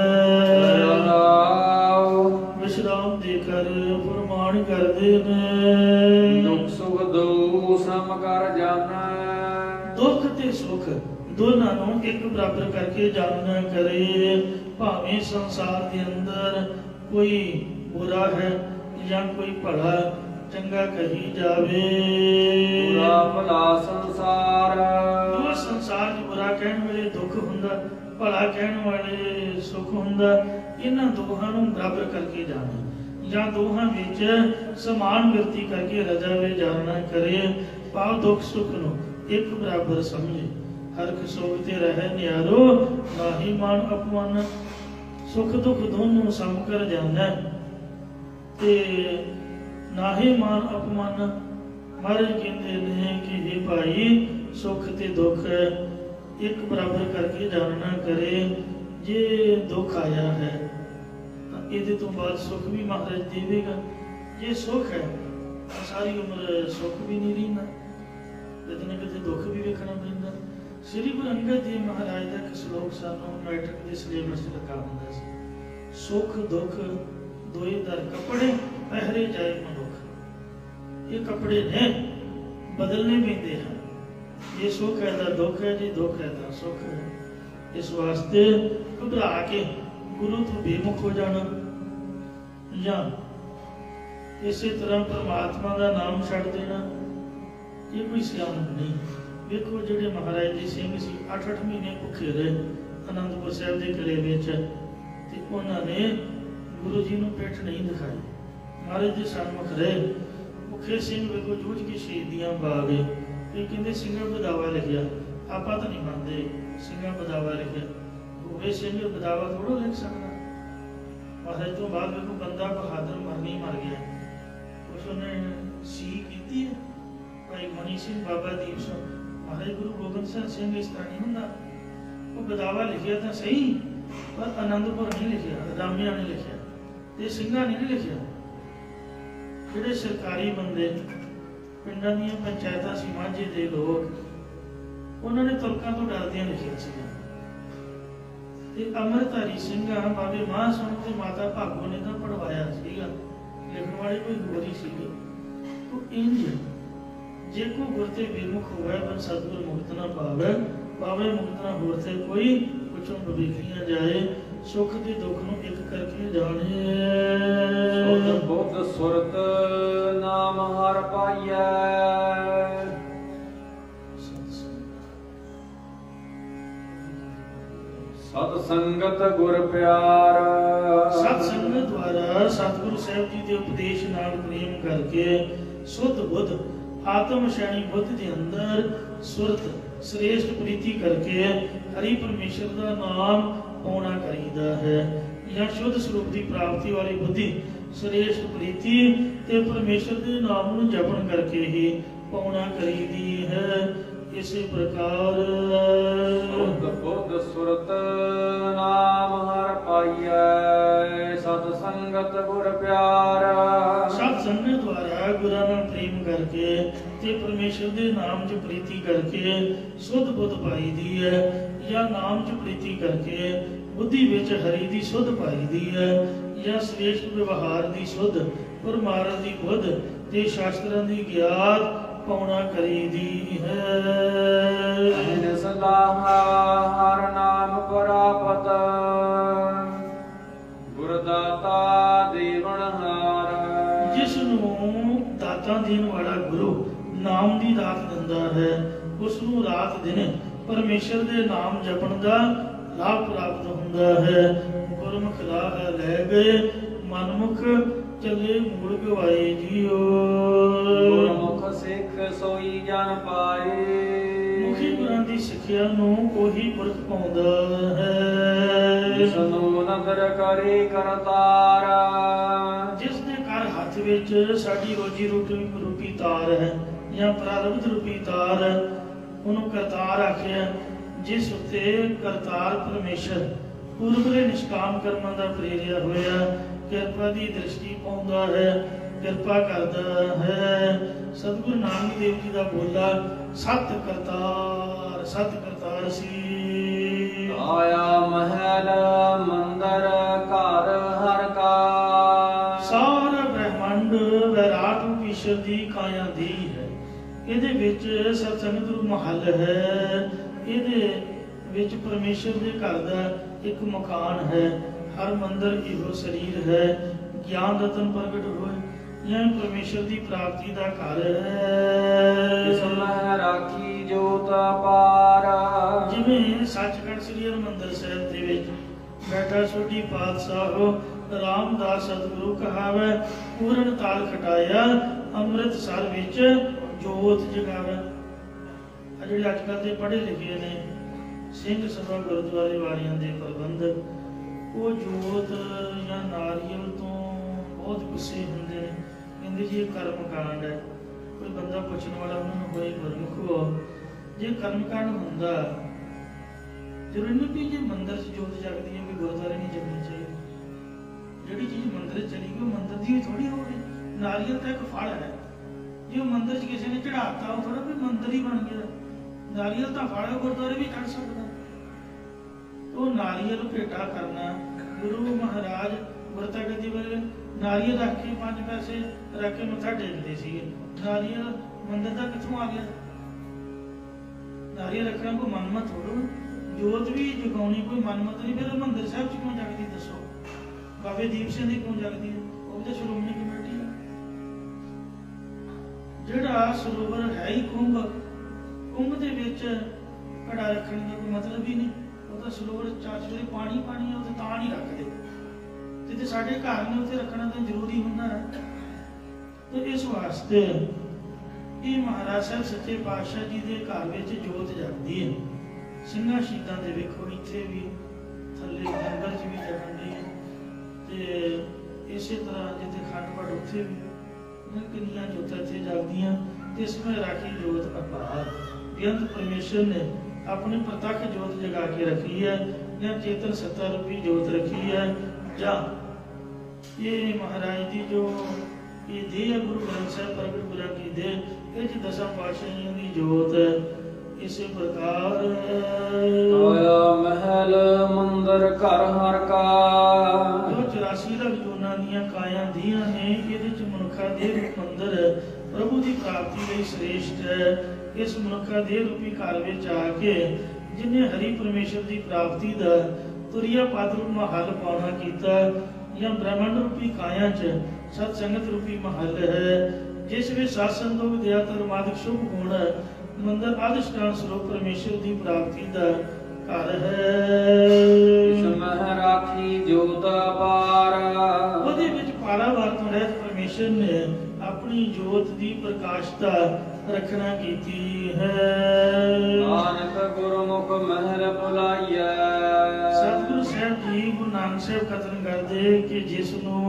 ਵਿਸ਼ਰਾਮ ਦੇ ਕਰ ਫਰਮਾਨ ਕੌਣ ਕਰਦੇ ਨੇ। ਦੁਖ ਸੁਖ ਦੋ ਸਮ ਕਰ ਜਾਣੈ। ਦੁੱਖ ਤੇ ਸੁਖ ਦੋਨਾਂ ਨੂੰ ਇੱਕ ਬਰਾਬਰ ਕਰਕੇ ਜਾਣਨਾ ਕਰੇ। ਭਾਵੇਂ ਸੰਸਾਰ ਦੇ ਅੰਦਰ ਕੋਈ ਬੁਰਾ ਹੈ ਜਾਂ ਕੋਈ ਭਲਾ ਚੰਗਾ ਕਹੀ ਜਾਵੇ। ਬੁਰਾ ਭਲਾ ਸੰਸਾਰ। ਜੋ ਸੰਸਾਰ 'ਚ ਬੁਰਾ ਕਹਿਣ ਵੇਲੇ ਦੁੱਖ ਹੁੰਦਾ, ਭਲਾ ਕਹਿਣ ਵਾਲੇ ਸੁੱਖ ਹੁੰਦਾ। ਇਹਨਾਂ ਦੋਹਾਂ ਨੂੰ ਬਰਾਬਰ ਕਰਕੇ ਜਾਣੇ ਜਾਂ ਦੋਹਾਂ ਵਿੱਚ ਸਮਾਨ ਵਿਰਤੀ ਕਰਕੇ ਰਜਾਵੇ ਜਾਣਨਾ ਕਰੇ। ਭਾਵ ਦੁੱਖ ਸੁੱਖ ਨੂੰ ਇੱਕ ਬਰਾਬਰ ਸਮਝੇ। ਹਰਖ ਸੋਗ ਤੇ ਰਹਿ ਨਿਆਰੋ, ਨਾਹੀ ਮਾਨ ਅਪਮਾਨ। ਸੁੱਖ ਦੁੱਖ ਦੋਨੋਂ ਸਮ ਕਰ ਜਾਣਾ ਤੇ ਨਾਹੀ ਮਾਨ ਅਪਮਾਨ। ਮਹਾਰਾਜ ਕਹਿੰਦੇ ਨੇ ਕਿ ਇਹ ਭਾਈ ਸੁੱਖ ਤੇ ਦੁੱਖ ਇੱਕ ਬਰਾਬਰ ਕਰਕੇ ਜਾਣਨਾ ਕਰੇ। ਜੇ ਦੁੱਖ ਆਇਆ ਹੈ ਤਾਂ ਇਹਦੇ ਤੋਂ ਬਾਅਦ ਸੁੱਖ ਵੀ ਮਹਾਰਾਜ ਦੇਵੇਗਾ। ਜੇ ਸੁੱਖ ਹੈ ਤਾਂ ਸਾਰੀ ਉਮਰ ਸੁੱਖ ਵੀ ਨਹੀਂ ਰਹਿੰਦਾ, ਕਿਤੇ ਨਾ ਕਿਤੇ ਦੁੱਖ ਵੀ ਵੇਖਣਾ ਪੈਂਦਾ। ਸ੍ਰੀ ਗੁਰੂ ਅੰਗਦ ਦੇਵ ਮਹਾਰਾਜ ਦਾ ਇੱਕ ਸ਼ਲੋਕ ਸਾਨੂੰ ਮੈਟ੍ਰਿਕ ਦੇ ਸਿਲੇਬਸ 'ਚ ਲੱਗਾ ਹੁੰਦਾ ਸੀ। ਸੁੱਖ ਦੁੱਖ ਦੋਏ ਦਰ ਕੱਪੜੇ ਪਹਿਰੇ ਜਾਏ ਮਨੁੱਖ। ਇਹ ਕੱਪੜੇ ਨੇ, ਬਦਲਨੇ ਪੈਂਦੇ ਹਨ। ਜੇ ਸੁੱਖ ਹੈ ਤਾਂ ਦੁੱਖ ਹੈ, ਜੇ ਦੁੱਖ ਹੈ ਤਾਂ ਸੁੱਖ ਹੈ। ਇਸ ਵਾਸਤੇ ਘਬਰਾ ਕੇ ਗੁਰੂ ਤੋਂ ਬੇਮੁਖ ਹੋ ਜਾਣਾ ਜਾਂ ਇਸੇ ਤਰ੍ਹਾਂ ਪਰਮਾਤਮਾ ਦਾ ਨਾਮ ਛੱਡ ਦੇਣਾ, ਇਹ ਕੋਈ ਸਿਆਣਪ ਨਹੀਂ। ਵੇਖੋ ਜਿਹੜੇ ਮਹਾਰਾਜ ਜੀ ਸਿੰਘ ਸੀ, 8-8 ਮਹੀਨੇ ਭੁੱਖੇ ਰਹੇ ਅਨੰਦਪੁਰ ਸਾਹਿਬ ਦੇ ਕਿਲੇ ਵਿੱਚ, ਤੇ ਉਹਨਾਂ ਨੇ ਗੁਰੂ ਜੀ ਨੂੰ ਪਿੱਠ ਨਹੀਂ ਦਿਖਾਈ। ਮਹਾਰਾਜ ਦੇ ਸਨਮੁਖ ਰਹੇ। ਭੁੱਖੇ ਸਿੰਘ ਵੇਖੋ ਜੂਝ ਕੇ ਸ਼ਹੀਦੀਆਂ ਪਾ ਗਏ। ਇਹ ਕਹਿੰਦੇ ਸਿੰਘਾਂ ਬਦਾਵਾ ਲਿਖਿਆ, ਆਪਾਂ ਤਾਂ ਨਹੀਂ ਮੰਨਦੇ ਸਿੰਘਾਂ ਬਦਾਵਾ ਲਿਖਿਆ। ਹੋਵੇ ਸਿੰਘ ਬਦਾਵਾ ਥੋੜ੍ਹਾ ਲਿਖ ਸਕਦਾ। ਮਹਾਰਾਜ ਤੋਂ ਬਾਅਦ ਵੇਖੋ ਬੰਦਾ ਬਹਾਦਰ ਮਰਨੀ ਮਰ ਗਿਆ। ਕੁਛ ਉਹਨੇ ਸੀ ਕੀਤੀ ਹੈ। ਭਾਈ ਮਨੀ ਸਿੰਘ, ਬਾਬਾ ਦੀਪ ਸਿੰਘ, ਮਹਾਰਾਜ ਗੁਰੂ ਗੋਬਿੰਦ ਸਿੰਘ ਇਸ ਤਰ੍ਹਾਂ ਨਹੀਂ ਹੁੰਦਾ। ਉਹ ਬਦਾਵਾ ਲਿਖਿਆ ਤਾਂ ਸਹੀ, ਪਰ ਆਨੰਦਪੁਰ ਨਹੀਂ ਲਿਖਿਆ, ਰਾਮਿਆਂ ਨੇ ਲਿਖਿਆ ਤੇ ਸਿੰਘਾਂ ਨੇ ਨਹੀਂ ਲਿਖਿਆ। ਜਿਹੜੇ ਸਰਕਾਰੀ ਬੰਦੇ, ਪਿੰਡਾਂ ਦੀਆਂ ਪੰਚਾਇਤਾਂ ਸੀ, ਮਾਝੇ ਦੇ ਲੋਕ, ਉਹਨਾਂ ਨੇ ਤੁਰਕਾਂ ਤੋਂ ਡਰਦਿਆਂ ਲਿਖਿਆ ਸੀਗਾ। ਤੇ ਅੰਮ੍ਰਿਤਧਾਰੀ ਸਿੰਘਾਂ ਬਾਬੇ ਮਾਂ ਸਿੰਘ ਤੇ ਮਾਤਾ ਭਾਗੋ ਨੇ ਤਾਂ ਪੜਵਾਇਆ ਸੀਗਾ। ਲਿਖਣ ਵਾਲੇ ਕੋਈ ਹੋਰ ਹੀ ਸੀਗੇ। ਉਹ ਇੰਝ ਜੇ ਕੋ ਗੁਰ ਤੇ ਬੇਮੁਖ ਹੋਵੇ, ਪਰ ਸਤਿਗੁਰ ਮੁਕਤ ਨਾ ਪਾਵੇ। ਪਾਵੇ ਮੁਕਤ ਨਾ ਹੋਰ ਤੇ ਕੋਈ, ਕੁਛੋਂ ਬਵੇਖੀਆਂ ਜਾਏ। ਸੁਖ ਤੇ ਦੁੱਖ ਨੂੰ ਇੱਕ ਕਰਕੇ ਜਾਣੇ। ਸੁਧ ਬੁੱਧ ਸੁਰਤ ਨਾਮ ਹਰ ਪਾਈਐ। ਸਤ ਸੰਗਤ ਗੁਰ ਪਿਆਰ। ਸਤ ਸੰਗਤ ਦੁਆਰਾ ਸਤਿਗੁਰੂ ਸਾਹਿਬ ਜੀ ਦੇ ਉਪਦੇਸ਼ ਨਾਲ ਪ੍ਰੇਮ ਕਰਕੇ ਸੁਧ ਬੁੱਧ, ਆਤਮ ਸ਼ੈਣੀ ਬੁੱਧ ਦੇ ਅੰਦਰ ਸੁਰਤ ਸ੍ਰੇਸ਼ਟ ਪ੍ਰੀਤੀ ਕਰਕੇ ਹਰੀ ਪਰਮੇਸ਼ਰ ਦਾ ਨਾਮ ਪਾਉਣਾ ਕਰੀਦਾ ਹੈ। ਜਾਂ ਸ਼ੁੱਧ ਸਰੂਪ ਦੀ ਪ੍ਰਾਪਤੀ ਵਾਲੀ ਬੁੱਧੀ ਸ੍ਰੇਸ਼ਟ ਪ੍ਰੀਤੀ ਤੇ ਪਰਮੇਸ਼ਰ ਦੇ ਨਾਮ ਨੂੰ ਜਪਣ ਕਰਕੇ ਹੀ ਪਾਉਣਾ ਕਰੀਦੀ ਹੈ। ਇਸੇ ਪ੍ਰਕਾਰ ਸੁਧ ਬੁੱਧ ਸੁਰਤ ਨਾਮ ਹਰ ਪਾਈਐ। ਸਤ ਸੰਗਤ ਗੁਰ ਪਿਆਰ। ਸਤ ਸੰਗਤ ਦੁਆਰਾ ਗੁਰਾਂ ਨਾਲ ਪ੍ਰੇਮ ਕਰਕੇ ਤੇ ਪਰਮੇਸ਼ਰ ਦੇ ਨਾਮ 'ਚ ਪ੍ਰੀਤੀ ਕਰਕੇ ਸੁਧ ਬੁੱਧ ਪਾਈਦੀ ਹੈ। ਜਾਂ ਨਾਮ 'ਚ ਪ੍ਰੀਤੀ ਕਰਕੇ ਬੁੱਧੀ ਵਿੱਚ ਹਰੀ ਦੀ ਸੁਧ ਪਾਈਦੀ ਹੈ। ਜਾਂ ਸ੍ਰੇਸ਼ਟ ਵਿਵਹਾਰ ਦੀ ਸੁਧ, ਪਰਮਾਰਥ ਦੀ ਬੁੱਧ ਤੇ ਸ਼ਾਸਤਰਾਂ ਦੀ ਗਿਆਤ ਪਾਉਣਾ ਕਰੀਦੀ ਹੈ। ਅਨ ਸਲਾਹ ਹਰ ਨਾਮ ਪ੍ਰਾਪਤ। ਗੁਰ ਦਾਤਾ ਦੇਵਨ ਹਾਰ। ਜਿਸ ਨੂੰ ਦਾਤਾਂ ਦੇਣ ਵਾਲਾ ਗੁਰੂ ਨਾਮ ਦੀ ਦਾਤ ਦਿੰਦਾ ਹੈ, ਉਸ ਨੂੰ ਰਾਤ ਦਿਨ ਪਰਮੇਸ਼ਰ ਦੇ ਨਾਮ ਜਪਣ ਦਾ ਲਾਭ ਪ੍ਰਾਪਤ ਹੁੰਦਾ ਹੈ। ਗੁਰਮੁਖ ਰਾਹ ਲੈ ਗਏ, ਮਨਮੁਖ ਚਲੇ ਮੂਲ ਗਵਾਏ ਜੀਓ। ਗੁਰਮੁਖ ਸਿੱਖ ਸੋਈ ਜਨ ਪਾਏ। ਮੁਖੀ ਗੁਰਾਂ ਦੀ ਸਿੱਖਿਆ ਨੂੰ ਉਹੀ ਪੁਰਖ ਪਾਉਂਦਾ ਹੈ। ਜਿਸ ਨੂੰ ਨਦਰ ਕਰੇ ਕਰਤਾਰ। ਜਿਸ ਦੇ ਘਰ ਹੱਥ ਵਿੱਚ ਸਾਡੀ ਰੋਜੀ ਰੂਪੀ ਤਾਰ ਹੈ ਜਾਂ ਪ੍ਰਾਰਬਧ ਰੂਪੀ ਤਾਰ ਹੈ, ਉਹਨੂੰ ਕਰਤਾਰ ਆਖਿਆ। ਜਿਸ ਉੱਤੇ ਕਰਤਾਰ ਪਰਮੇਸ਼ਰ ਪੂਰਬਲੇ ਨਿਸ਼ਕਾਮ ਕਰਮਾਂ ਦਾ ਪ੍ਰੇਰਿਆ ਹੋਇਆ ਕਿਰਪਾ ਦੀ ਦ੍ਰਿਸ਼ਟੀ ਪਾਉਂਦਾ ਹੈ, ਕਿਰਪਾ ਕਰਦਾ ਹੈ। ਸਤਿਗੁਰੂ ਨਾਨਕ ਦੇਵ ਜੀ ਦਾ ਬੋਲਾ ਸਤ ਕਰਤਾਰ ਸੀ। ਆਇਆ ਮਹਿਲ ਮੰਦਰ ਘਰ ਹਰ ਕਾ। ਸਾਰਾ ਬ੍ਰਹਮੰਡ परमेश्वर दी काया दी है। ਇਹਦੇ ਵਿੱਚ ਸਤਸੰਗਤ ਰੂਪ ਮਹੱਲ ਹੈ। ਇਹਦੇ ਵਿੱਚ ਪਰਮੇਸ਼ਰ ਦੇ ਘਰ ਦਾ ਇੱਕ ਮਕਾਨ ਹੈ। ਹਰ ਮੰਦਰ ਇਹੋ ਸਰੀਰ ਹੈ। ਗਿਆਨ ਰਤਨ ਪ੍ਰਗਟ ਹੋਏ, यह परमेश्वर की प्राप्ति का घर है। इसमें राखी जोत अपार। जिवें सचखंड श्री हरिमंदिर साहिब दे विच बैठा सोढ़ी पातशाह रामदास सतगुरु कहावे, पूर्ण ताल खटाया अमृतसर विच जोत जगावे। जिहड़े अजकल दे पढ़े लिखे ने सिंह सभा गुरुद्वारे वालियां दे प्रबंधक, वो जोत या नारियल तो बहुत गुस्से होंगे ने, कहते जी ये कर्म कांड है। कोई बंदा पूछने वाला उन्होंने कोई गुरमुख हो, जे कर्म कांड होंदा जरूरी नहीं भी जे मंदिर से जोत जगती है भी गुरुद्वारे नहीं जगनी चाहिए। जिहड़ी चीज मंदिर चली गई मंदिर की थोड़ी हो गई। नारियल तो एक फल है, जो मंदिर च किसी ने चढ़ाता वो थोड़ा भी मंदिर ही बन गया। नारियल तो फल है, गुरुद्वारे भी चढ़ सकता। तो नारियल भेटा करना, गुरु महाराज वरता गति वाले नारियल रख के 5 पैसे रख के मत्था टेकते सी। नारियल मंदिर का कितों आ गया? नारियल रखना कोई मनमत थोड़ा, जोत भी जगानी कोई मनमत नहीं। फिर हरिमंदिर साहिब च क्यों जगती दसो? बाबे दीप सिंह दी क्यों जगती है? वो भी तो श्रोमणी कमेटी है। जिहड़ा सरोवर है ही कुंभ, कुंभ दे विच घड़ा रखने का कोई मतलब ही नहीं। वो तो सरोवर चार पानी पानी है, वो तां नहीं रखते। जिथे साढ़े घर ने उत्थे रखना तो जरूरी होंदा है। तो इस वास्ते ये महाराज साहब सच्चे पातशाह जी के घर में जोत जगती है। ਸਿੰਘਾਂ ਸ਼ਹੀਦਾਂ ਦੇ ਵੇਖੋ ਇੱਥੇ ਵੀ ਥੱਲੇ ਲੰਗਰ 'ਚ ਵੀ ਜਗਣ ਦੀ ਹੈ, ਤੇ ਇਸੇ ਤਰ੍ਹਾਂ ਜਿੱਥੇ ਖੰਡ ਪਾਠ ਉੱਥੇ ਵੀ ਕਿੰਨੀਆਂ ਜੋਤਾਂ ਇੱਥੇ ਜਗਦੀਆਂ। ਤੇ इसमें राखी जोत अपार। बेअंत परमेश्वर ने अपनी प्रत्यक्ष जोत जगा के रखी है, या चेतन सत्ता रूपी जोत रखी है। जा ये महाराज की जो ये देह है गुरु ग्रंथ साहिब प्रगट गुरा की देह, ये दसां पातशाहियों की जोत है। इसी प्रकार आया महल मंदिर घर हर का। जो 84 लाख जोना दियां काया दियां ने, इहदे च मनुखा देह रूप मंदिर प्रभु की प्राप्ति लई श्रेष्ठ है। इस मनुखा देह रूपी घर विच आके जिन्हें हरि परमेश्वर की प्राप्ति का तुरिया पद रूप महल पाना कीता, या ब्रह्मांड रूपी काया च सत्संगत रूपी महल है, जिस में सत संतोख दया धर्मादिक शुभ गुण मंदिर अधिष्ठान स्वरूप परमेश्वर की प्राप्ति का घर है। इसमें राखी जोत अपार। ਉਹਦੇ ਵਿੱਚ ਪਾਰਾਵਾਰ ਤੋਂ ਰਹਿਤ ਪਰਮੇਸ਼ਰ ਨੇ ਆਪਣੀ ਜੋਤ ਦੀ ਪ੍ਰਕਾਸ਼ਤਾ ਰੱਖਣਾ ਕੀਤੀ ਹੈ। ਨਾਨਕ ਗੁਰਮੁਖ ਮਹਿਲ ਬੁਲਾਈਐ। ਸਤਿਗੁਰੂ ਸਾਹਿਬ ਜੀ ਗੁਰੂ ਨਾਨਕ ਸਾਹਿਬ ਕਥਨ ਕਰਦੇ ਕਿ ਜਿਸ ਨੂੰ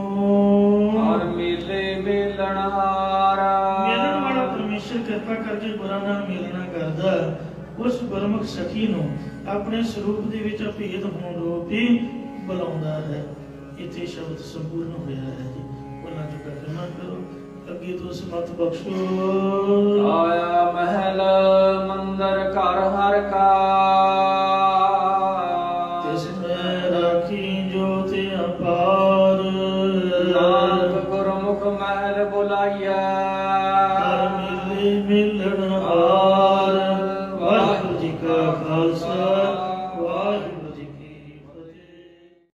ਹਰ ਮੇਲੇ ਮੇਲਣ ਹਾਰ। ਮਿਲਣ ਵਾਲਾ ਪਰਮੇਸ਼ਰ ਕਿਰਪਾ ਕਰਕੇ ਗੁਰਾਂ ਨਾਲ ਮਿਲਣਾ ਕਰਦਾ, ਉਸ ਗੁਰਮੁਖ ਸਖੀ ਨੂੰ ਆਪਣੇ ਸਰੂਪ ਦੇ ਵਿੱਚ ਅਭੇਦ ਹੋਣ ਰੂਪੀ ਬੁਲਾਉਂਦਾ ਹੈ। ਇੱਥੇ ਸ਼ਬਦ ਸੰਪੂਰਨ ਹੋਇਆ ਹੈ ਜੀ। ਉਹਨਾਂ ਚੁੱਕਾ ਕਰਨਾ ਕਰੋ, ਅੱਗੇ ਤੋਂ ਸਮਤ ਬਖਸ਼ੋ। ਆਇਆ ਮਹਿਲ ਮੰਦਰ ਘਰ ਹਰ ਕਾ।